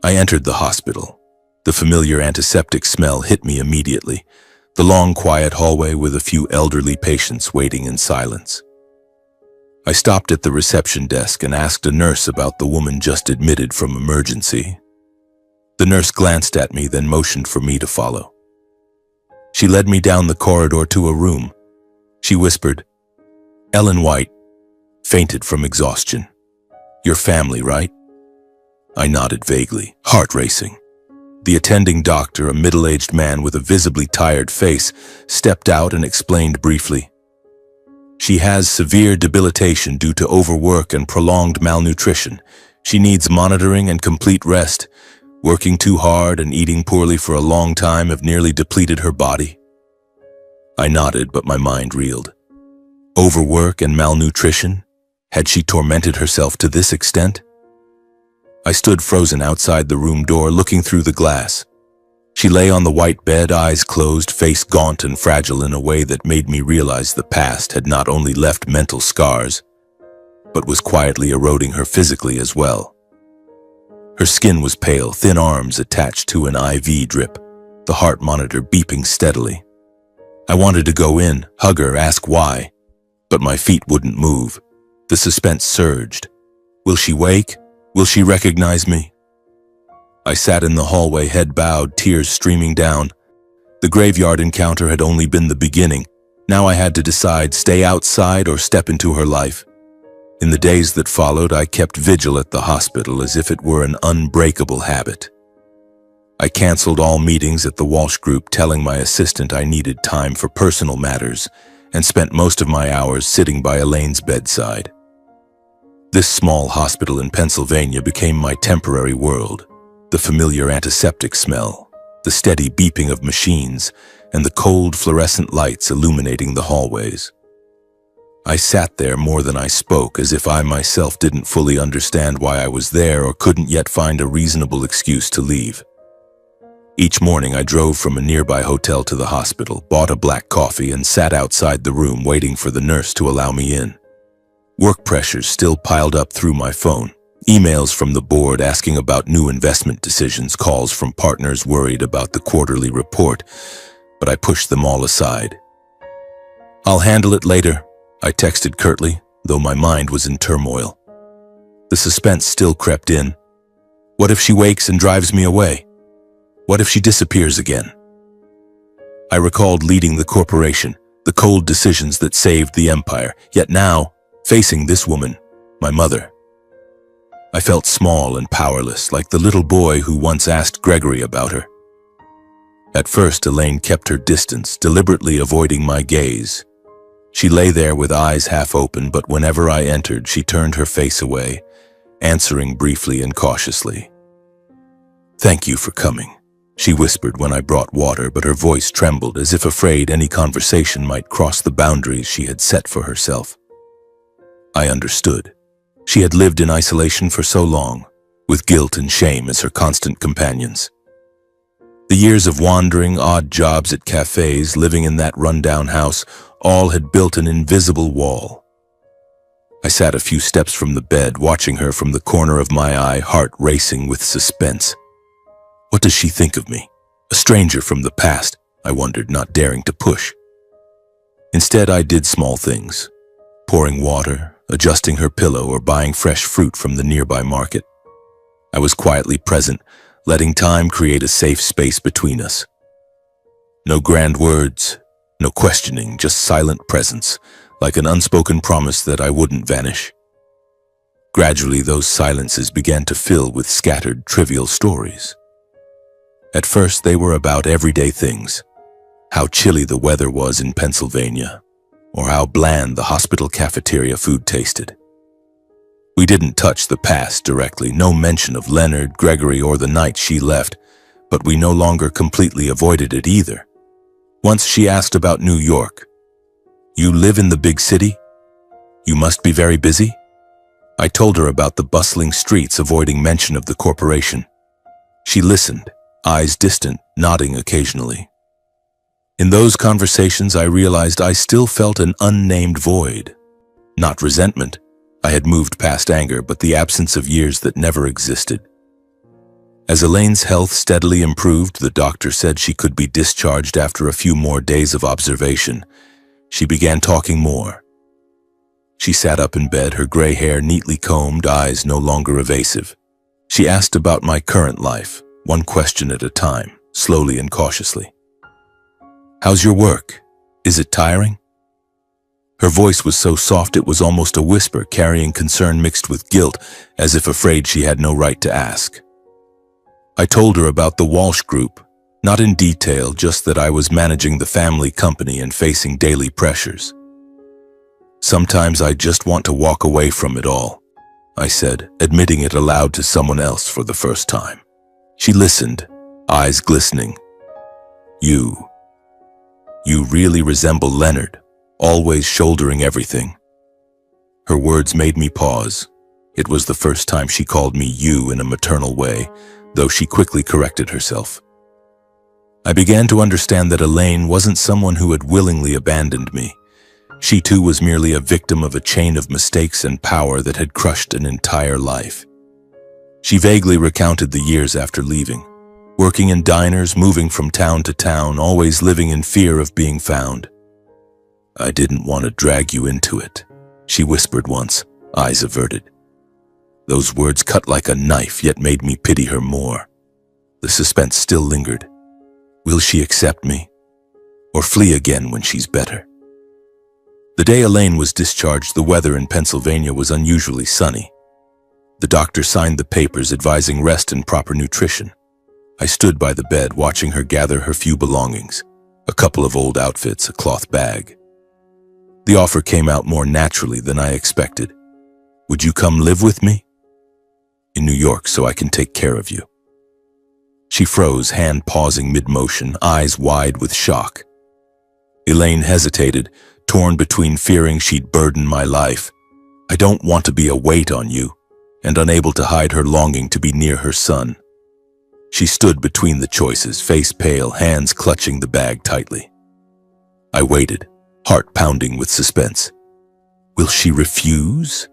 I entered the hospital. The familiar antiseptic smell hit me immediately, the long, quiet hallway with a few elderly patients waiting in silence. I stopped at the reception desk and asked a nurse about the woman just admitted from emergency. The nurse glanced at me, then motioned for me to follow. She led me down the corridor to a room. She whispered, "Ellen White, fainted from exhaustion. Your family, right?" I nodded vaguely, heart racing. The attending doctor, a middle-aged man with a visibly tired face, stepped out and explained briefly. "She has severe debilitation due to overwork and prolonged malnutrition. She needs monitoring and complete rest. Working too hard and eating poorly for a long time have nearly depleted her body." I nodded, but my mind reeled. Overwork and malnutrition? Had she tormented herself to this extent? I stood frozen outside the room door, looking through the glass. She lay on the white bed, eyes closed, face gaunt and fragile in a way that made me realize the past had not only left mental scars, but was quietly eroding her physically as well. Her skin was pale, thin arms attached to an IV drip, the heart monitor beeping steadily. I wanted to go in, hug her, ask why, but my feet wouldn't move. The suspense surged. Will she wake? Will she recognize me? I sat in the hallway, head bowed, tears streaming down. The graveyard encounter had only been the beginning. Now I had to decide, stay outside or step into her life. In the days that followed, I kept vigil at the hospital as if it were an unbreakable habit. I canceled all meetings at the Walsh Group, telling my assistant I needed time for personal matters, and spent most of my hours sitting by Elaine's bedside. This small hospital in Pennsylvania became my temporary world. The familiar antiseptic smell, the steady beeping of machines, and the cold fluorescent lights illuminating the hallways. I sat there more than I spoke, as if I myself didn't fully understand why I was there or couldn't yet find a reasonable excuse to leave. Each morning I drove from a nearby hotel to the hospital, bought a black coffee, and sat outside the room waiting for the nurse to allow me in. Work pressures still piled up through my phone. Emails from the board asking about new investment decisions, calls from partners worried about the quarterly report, but I pushed them all aside. "I'll handle it later," I texted curtly, though my mind was in turmoil. The suspense still crept in. What if she wakes and drives me away? What if she disappears again? I recalled leading the corporation, the cold decisions that saved the empire, yet now, facing this woman, my mother. I felt small and powerless, like the little boy who once asked Gregory about her. At first, Elaine kept her distance, deliberately avoiding my gaze. She lay there with eyes half open, but whenever I entered, she turned her face away, answering briefly and cautiously. "Thank you for coming," she whispered when I brought water, but her voice trembled as if afraid any conversation might cross the boundaries she had set for herself. I understood. She had lived in isolation for so long, with guilt and shame as her constant companions. The years of wandering, odd jobs at cafes, living in that rundown house, all had built an invisible wall. I sat a few steps from the bed, watching her from the corner of my eye, heart racing with suspense. What does she think of me? A stranger from the past, I wondered, not daring to push. Instead, I did small things. Pouring water, adjusting her pillow, or buying fresh fruit from the nearby market. I was quietly present, letting time create a safe space between us. No grand words, no questioning, just silent presence, like an unspoken promise that I wouldn't vanish. Gradually, those silences began to fill with scattered, trivial stories. At first, they were about everyday things. How chilly the weather was in Pennsylvania, or how bland the hospital cafeteria food tasted. We didn't touch the past directly, no mention of Leonard, Gregory, or the night she left, but we no longer completely avoided it either. Once she asked about New York. "You live in the big city? You must be very busy?" I told her about the bustling streets, avoiding mention of the corporation. She listened, eyes distant, nodding occasionally. In those conversations, I realized I still felt an unnamed void. Not resentment. I had moved past anger, but the absence of years that never existed. As Elaine's health steadily improved, the doctor said she could be discharged after a few more days of observation. She began talking more. She sat up in bed, her gray hair neatly combed, eyes no longer evasive. She asked about my current life, one question at a time, slowly and cautiously. "How's your work? Is it tiring?" Her voice was so soft it was almost a whisper, carrying concern mixed with guilt, as if afraid she had no right to ask. I told her about the Walsh Group, not in detail, just that I was managing the family company and facing daily pressures. "Sometimes I just want to walk away from it all," I said, admitting it aloud to someone else for the first time. She listened, eyes glistening. You really resemble Leonard, always shouldering everything." Her words made me pause. It was the first time she called me you in a maternal way, though she quickly corrected herself. I began to understand that Elaine wasn't someone who had willingly abandoned me. She too was merely a victim of a chain of mistakes and power that had crushed an entire life. She vaguely recounted the years after leaving, working in diners, moving from town to town, always living in fear of being found. "I didn't want to drag you into it," she whispered once, eyes averted. Those words cut like a knife, yet made me pity her more. The suspense still lingered. Will she accept me? Or flee again when she's better? The day Elaine was discharged, the weather in Pennsylvania was unusually sunny. The doctor signed the papers advising rest and proper nutrition. I stood by the bed watching her gather her few belongings, a couple of old outfits, a cloth bag. The offer came out more naturally than I expected. "Would you come live with me?" "In New York, so I can take care of you." She froze, hand pausing mid-motion, eyes wide with shock. Elaine hesitated, torn between fearing she'd burden my life. "I don't want to be a weight on you," and unable to hide her longing to be near her son. She stood between the choices, face pale, hands clutching the bag tightly. I waited, heart pounding with suspense. Will she refuse?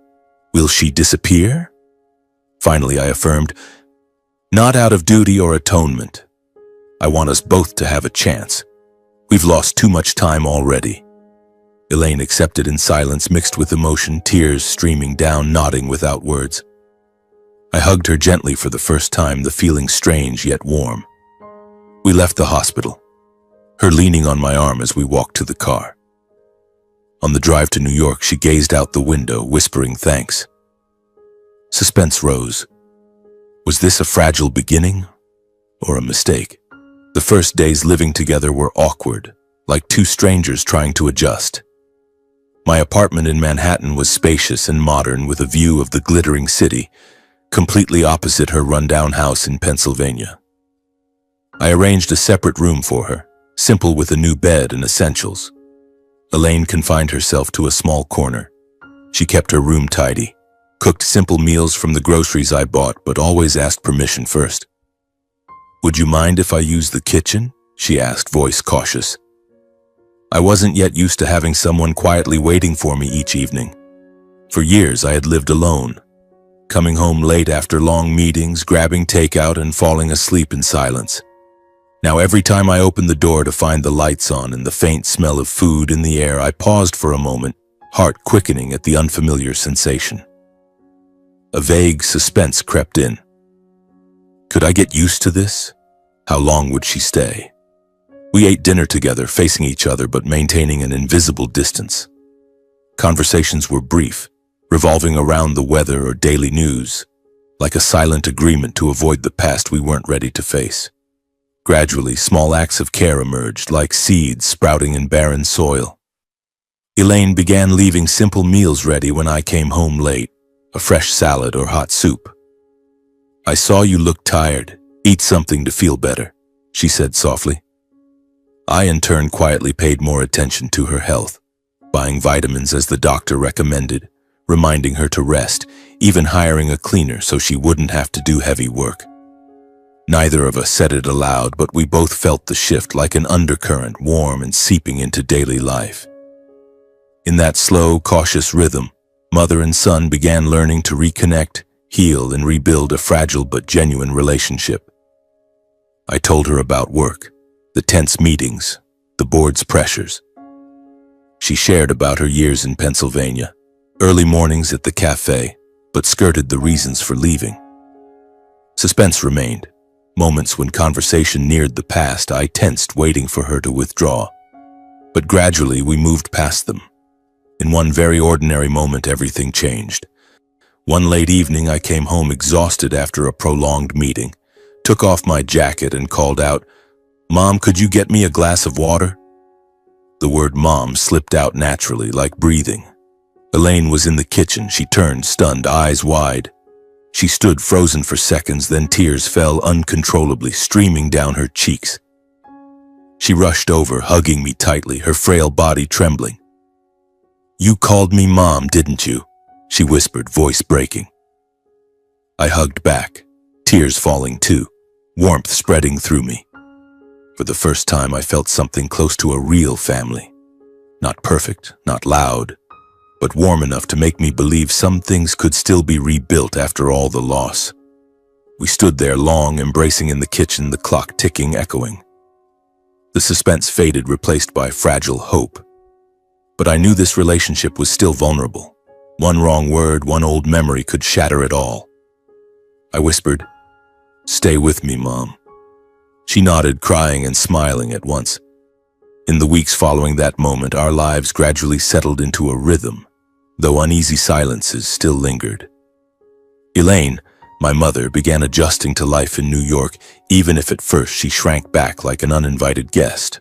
Will she disappear? Finally, I affirmed, "Not out of duty or atonement. I want us both to have a chance. We've lost too much time already." Elaine accepted in silence mixed with emotion, tears streaming down, nodding without words. I hugged her gently for the first time, the feeling strange yet warm. We left the hospital, her leaning on my arm as we walked to the car. On the drive to New York, she gazed out the window, whispering thanks. Suspense rose. Was this a fragile beginning or a mistake? The first days living together were awkward, like two strangers trying to adjust. My apartment in Manhattan was spacious and modern with a view of the glittering city, completely opposite her rundown house in Pennsylvania. I arranged a separate room for her, simple with a new bed and essentials. Elaine confined herself to a small corner. She kept her room tidy, cooked simple meals from the groceries I bought, but always asked permission first. "Would you mind if I use the kitchen?" she asked, voice cautious. I wasn't yet used to having someone quietly waiting for me each evening. For years I had lived alone, coming home late after long meetings, grabbing takeout and falling asleep in silence. Now every time I opened the door to find the lights on and the faint smell of food in the air, I paused for a moment, heart quickening at the unfamiliar sensation. A vague suspense crept in. Could I get used to this? How long would she stay? We ate dinner together, facing each other but maintaining an invisible distance. Conversations were brief, revolving around the weather or daily news, like a silent agreement to avoid the past we weren't ready to face. Gradually, small acts of care emerged, like seeds sprouting in barren soil. Elaine began leaving simple meals ready when I came home late, a fresh salad or hot soup. "I saw you look tired. Eat something to feel better," she said softly. I, in turn, quietly paid more attention to her health, buying vitamins as the doctor recommended, reminding her to rest, even hiring a cleaner so she wouldn't have to do heavy work. Neither of us said it aloud, but we both felt the shift like an undercurrent, warm and seeping into daily life. In that slow, cautious rhythm, mother and son began learning to reconnect, heal, and rebuild a fragile but genuine relationship. I told her about work, the tense meetings, the board's pressures. She shared about her years in Pennsylvania, early mornings at the cafe, but skirted the reasons for leaving. Suspense remained. Moments when conversation neared the past, I tensed, waiting for her to withdraw. But gradually we moved past them. In one very ordinary moment, everything changed. One late evening, I came home exhausted after a prolonged meeting, took off my jacket and called out, "Mom, could you get me a glass of water?" The word "mom" slipped out naturally, like breathing. Elaine was in the kitchen. She turned, stunned, eyes wide. She stood frozen for seconds, then tears fell uncontrollably, streaming down her cheeks. She rushed over, hugging me tightly, her frail body trembling. "You called me Mom, didn't you?" she whispered, voice breaking. I hugged back, tears falling too, warmth spreading through me. For the first time, I felt something close to a real family. Not perfect, not loud, but warm enough to make me believe some things could still be rebuilt after all the loss. We stood there long, embracing in the kitchen, the clock ticking, echoing. The suspense faded, replaced by fragile hope. But I knew this relationship was still vulnerable. One wrong word, one old memory could shatter it all. I whispered, "Stay with me, Mom." She nodded, crying and smiling at once. In the weeks following that moment, our lives gradually settled into a rhythm, though uneasy silences still lingered. Elaine, my mother, began adjusting to life in New York, even if at first she shrank back like an uninvited guest.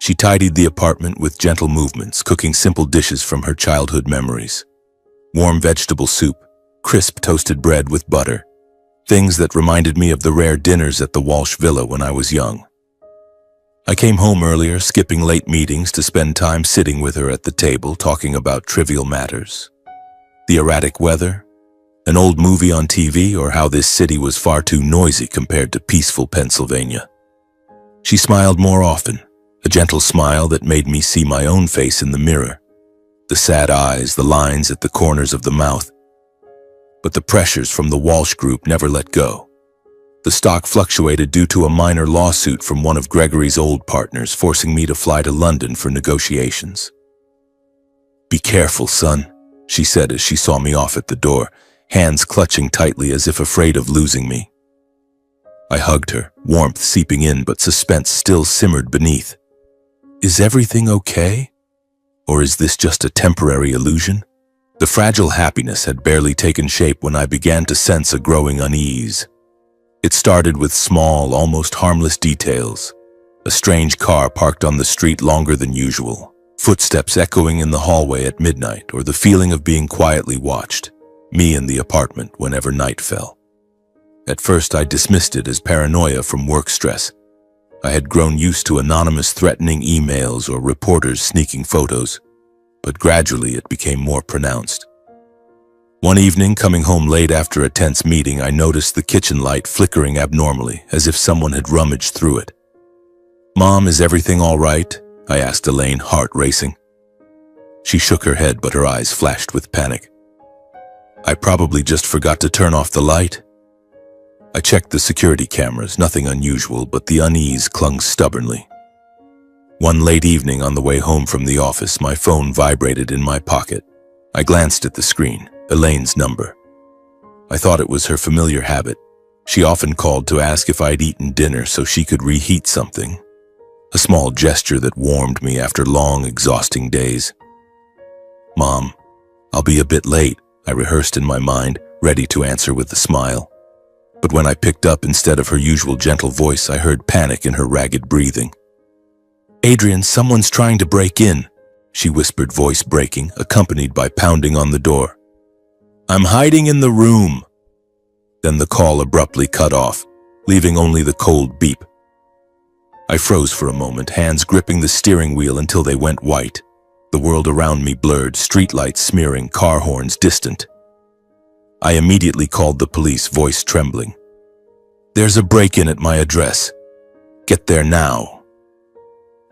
She tidied the apartment with gentle movements, cooking simple dishes from her childhood memories. Warm vegetable soup, crisp toasted bread with butter, things that reminded me of the rare dinners at the Walsh Villa when I was young. I came home earlier, skipping late meetings to spend time sitting with her at the table, talking about trivial matters. The erratic weather, an old movie on TV, or how this city was far too noisy compared to peaceful Pennsylvania. She smiled more often, a gentle smile that made me see my own face in the mirror, the sad eyes, the lines at the corners of the mouth. But the pressures from the Walsh Group never let go. The stock fluctuated due to a minor lawsuit from one of Gregory's old partners, forcing me to fly to London for negotiations. "Be careful, son," she said as she saw me off at the door, hands clutching tightly as if afraid of losing me. I hugged her, warmth seeping in, but suspense still simmered beneath. Is everything okay? Or is this just a temporary illusion? The fragile happiness had barely taken shape when I began to sense a growing unease. It started with small, almost harmless details. A strange car parked on the street longer than usual, footsteps echoing in the hallway at midnight, or the feeling of being quietly watched, me in the apartment whenever night fell. At first, I dismissed it as paranoia from work stress. I had grown used to anonymous threatening emails or reporters sneaking photos, but gradually it became more pronounced. One evening, coming home late after a tense meeting, I noticed the kitchen light flickering abnormally, as if someone had rummaged through it. "Mom, is everything all right?" I asked Elaine, heart racing. She shook her head, but her eyes flashed with panic. "I probably just forgot to turn off the light." I checked the security cameras, nothing unusual, but the unease clung stubbornly. One late evening on the way home from the office, my phone vibrated in my pocket. I glanced at the screen. Elaine's number. I thought it was her familiar habit. She often called to ask if I'd eaten dinner so she could reheat something. A small gesture that warmed me after long, exhausting days. "Mom, I'll be a bit late," I rehearsed in my mind, ready to answer with a smile. But when I picked up, instead of her usual gentle voice, I heard panic in her ragged breathing. "Adrian, someone's trying to break in," she whispered, voice breaking, accompanied by pounding on the door. "I'm hiding in the room." Then the call abruptly cut off, leaving only the cold beep. I froze for a moment, hands gripping the steering wheel until they went white. The world around me blurred, streetlights smearing, car horns distant. I immediately called the police, voice trembling. There's a break-in at my address. Get there now."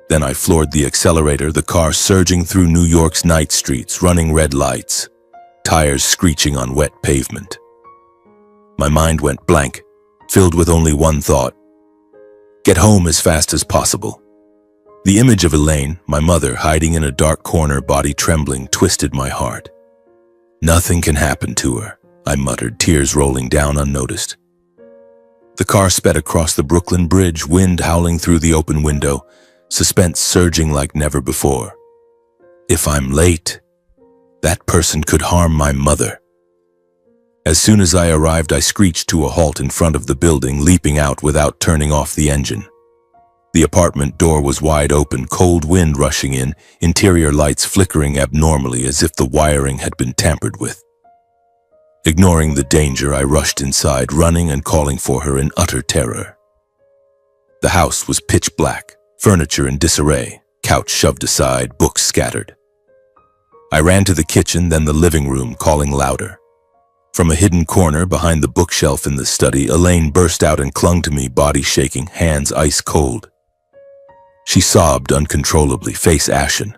Then I floored the accelerator, the car surging through New York's night streets, running red lights, tires screeching on wet pavement. My mind went blank, filled with only one thought: get home as fast as possible. The image of Elaine, my mother, hiding in a dark corner, body trembling, twisted my heart. "Nothing can happen to her," I muttered, tears rolling down unnoticed. The car sped across the Brooklyn Bridge, wind howling through the open window, suspense surging like never before. If I'm late, that person could harm my mother. As soon as I arrived, I screeched to a halt in front of the building, leaping out without turning off the engine. The apartment door was wide open, cold wind rushing in, interior lights flickering abnormally as if the wiring had been tampered with. Ignoring the danger, I rushed inside, running and calling for her in utter terror. The house was pitch black, furniture in disarray, couch shoved aside, books scattered. I ran to the kitchen, then the living room, calling louder. From a hidden corner behind the bookshelf in the study, Elaine burst out and clung to me, body shaking, hands ice cold. She sobbed uncontrollably, face ashen.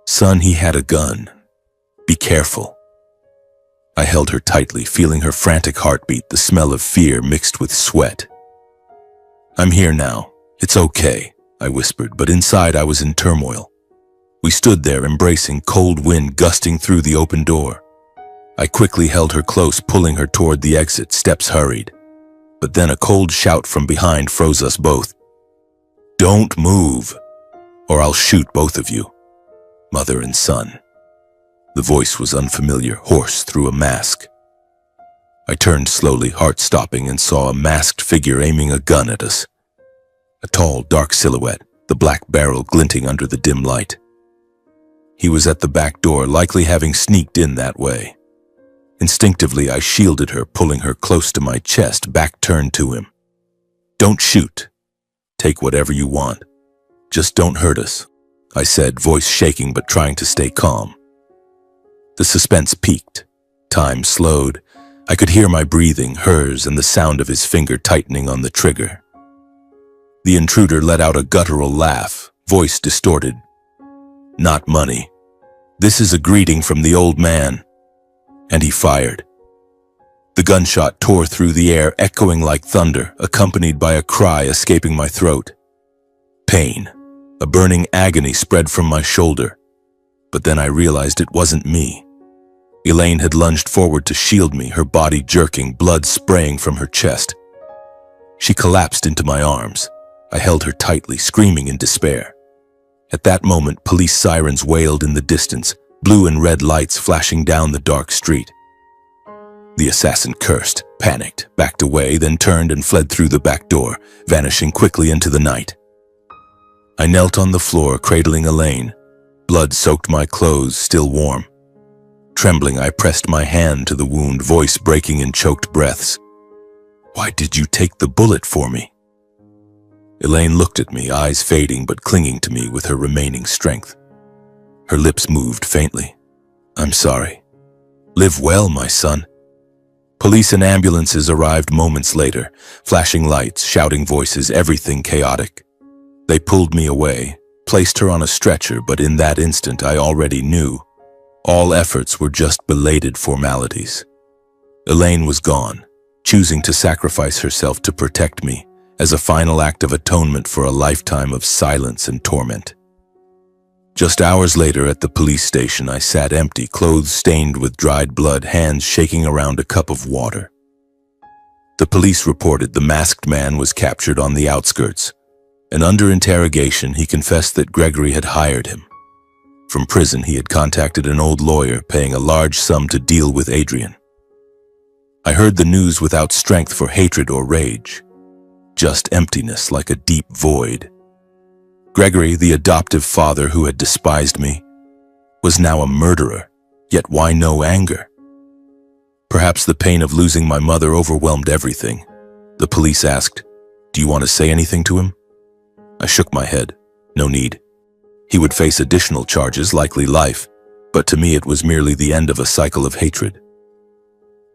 "Son, he had a gun. Be careful." I held her tightly, feeling her frantic heartbeat, the smell of fear mixed with sweat. "I'm here now. It's okay," I whispered, but inside I was in turmoil. We stood there embracing, cold wind gusting through the open door. I quickly held her close, pulling her toward the exit, steps hurried. But then a cold shout from behind froze us both. "Don't move, or I'll shoot both of you, mother and son." The voice was unfamiliar, hoarse through a mask. I turned slowly, heart stopping, and saw a masked figure aiming a gun at us. A tall, dark silhouette, the black barrel glinting under the dim light. He was at the back door, likely having sneaked in that way. Instinctively, I shielded her, pulling her close to my chest, back turned to him. "Don't shoot. Take whatever you want. Just don't hurt us," I said, voice shaking but trying to stay calm. The suspense peaked. Time slowed. I could hear my breathing, hers, and the sound of his finger tightening on the trigger. The intruder let out a guttural laugh, voice distorted. "Not money. This is a greeting from the old man." And he fired. The gunshot tore through the air, echoing like thunder, accompanied by a cry escaping my throat. Pain, a burning agony spread from my shoulder. But then I realized it wasn't me. Elaine had lunged forward to shield me, her body jerking, blood spraying from her chest. She collapsed into my arms. I held her tightly, screaming in despair. At that moment, police sirens wailed in the distance, blue and red lights flashing down the dark street. The assassin cursed, panicked, backed away, then turned and fled through the back door, vanishing quickly into the night. I knelt on the floor, cradling Elaine. Blood soaked my clothes, still warm. Trembling, I pressed my hand to the wound, voice breaking in choked breaths. "Why did you take the bullet for me?" Elaine looked at me, eyes fading but clinging to me with her remaining strength. Her lips moved faintly. "I'm sorry. Live well, my son." Police and ambulances arrived moments later, flashing lights, shouting voices, everything chaotic. They pulled me away, placed her on a stretcher, but in that instant I already knew. All efforts were just belated formalities. Elaine was gone, choosing to sacrifice herself to protect me as a final act of atonement for a lifetime of silence and torment. Just hours later at the police station, I sat empty, clothes stained with dried blood, hands shaking around a cup of water. The police reported the masked man was captured on the outskirts, and under interrogation he confessed that Gregory had hired him. From prison he had contacted an old lawyer, paying a large sum to deal with Adrian. I heard the news without strength for hatred or rage, just emptiness like a deep void. Gregory, the adoptive father who had despised me, was now a murderer, yet why no anger? Perhaps the pain of losing my mother overwhelmed everything. The police asked, "Do you want to say anything to him?" I shook my head. No need. He would face additional charges, likely life, but to me it was merely the end of a cycle of hatred.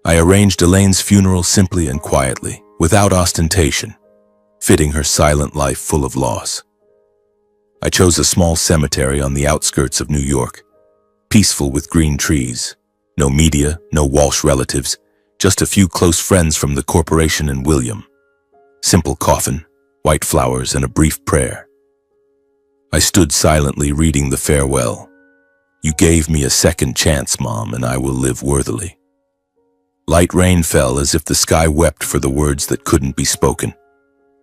I arranged Elaine's funeral simply and quietly. without ostentation, fitting her silent life full of loss. I chose a small cemetery on the outskirts of New York, peaceful with green trees, no media, no Walsh relatives, just a few close friends from the corporation and William. Simple coffin, white flowers, and a brief prayer. I stood silently reading the farewell. "You gave me a second chance, Mom, and I will live worthily." Light rain fell as if the sky wept for the words that couldn't be spoken.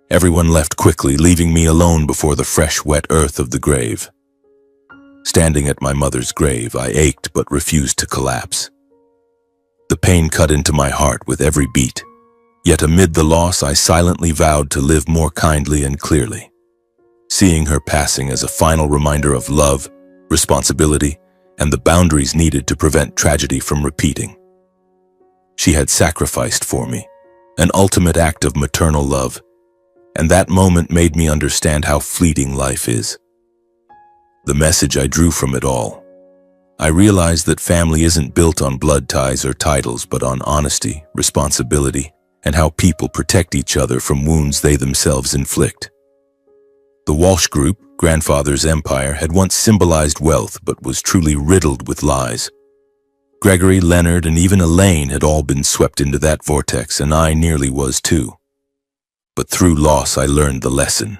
Everyone left quickly, leaving me alone before the fresh, wet earth of the grave. Standing at my mother's grave, I ached but refused to collapse. The pain cut into my heart with every beat. Yet amid the loss, I silently vowed to live more kindly and clearly, seeing her passing as a final reminder of love, responsibility, and the boundaries needed to prevent tragedy from repeating. She had sacrificed for me, an ultimate act of maternal love, and that moment made me understand how fleeting life is. The message I drew from it all: I realized that family isn't built on blood ties or titles, but on honesty, responsibility, and how people protect each other from wounds they themselves inflict. The Walsh Group, grandfather's empire, had once symbolized wealth but was truly riddled with lies. Gregory, Leonard, and even Elaine had all been swept into that vortex, and I nearly was too. But through loss I learned the lesson.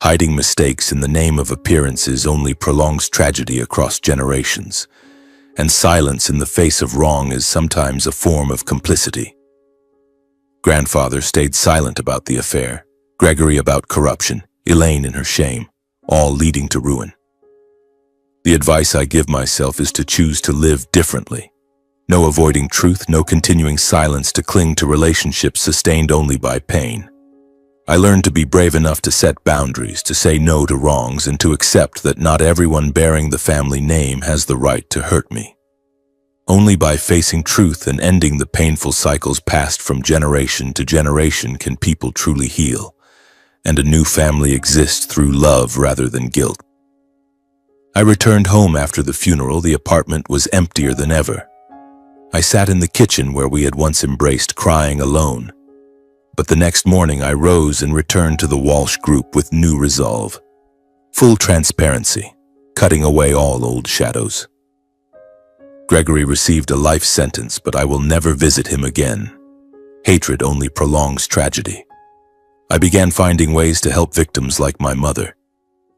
Hiding mistakes in the name of appearances only prolongs tragedy across generations, and silence in the face of wrong is sometimes a form of complicity. Grandfather stayed silent about the affair, Gregory about corruption, Elaine in her shame, all leading to ruin. The advice I give myself is to choose to live differently. No avoiding truth, no continuing silence to cling to relationships sustained only by pain. I learned to be brave enough to set boundaries, to say no to wrongs, and to accept that not everyone bearing the family name has the right to hurt me. Only by facing truth and ending the painful cycles passed from generation to generation can people truly heal, and a new family exist through love rather than guilt. I returned home after the funeral. The apartment was emptier than ever. I sat in the kitchen where we had once embraced, crying alone. But the next morning I rose and returned to the Walsh Group with new resolve. Full transparency, cutting away all old shadows. Gregory received a life sentence, but I will never visit him again. Hatred only prolongs tragedy. I began finding ways to help victims like my mother,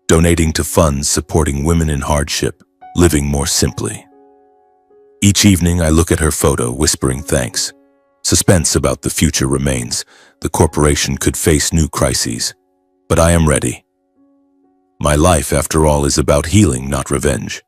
donating to funds supporting women in hardship, living more simply. Each evening I look at her photo, whispering thanks. Suspense about the future remains. The corporation could face new crises, but I am ready. My life, after all, is about healing, not revenge.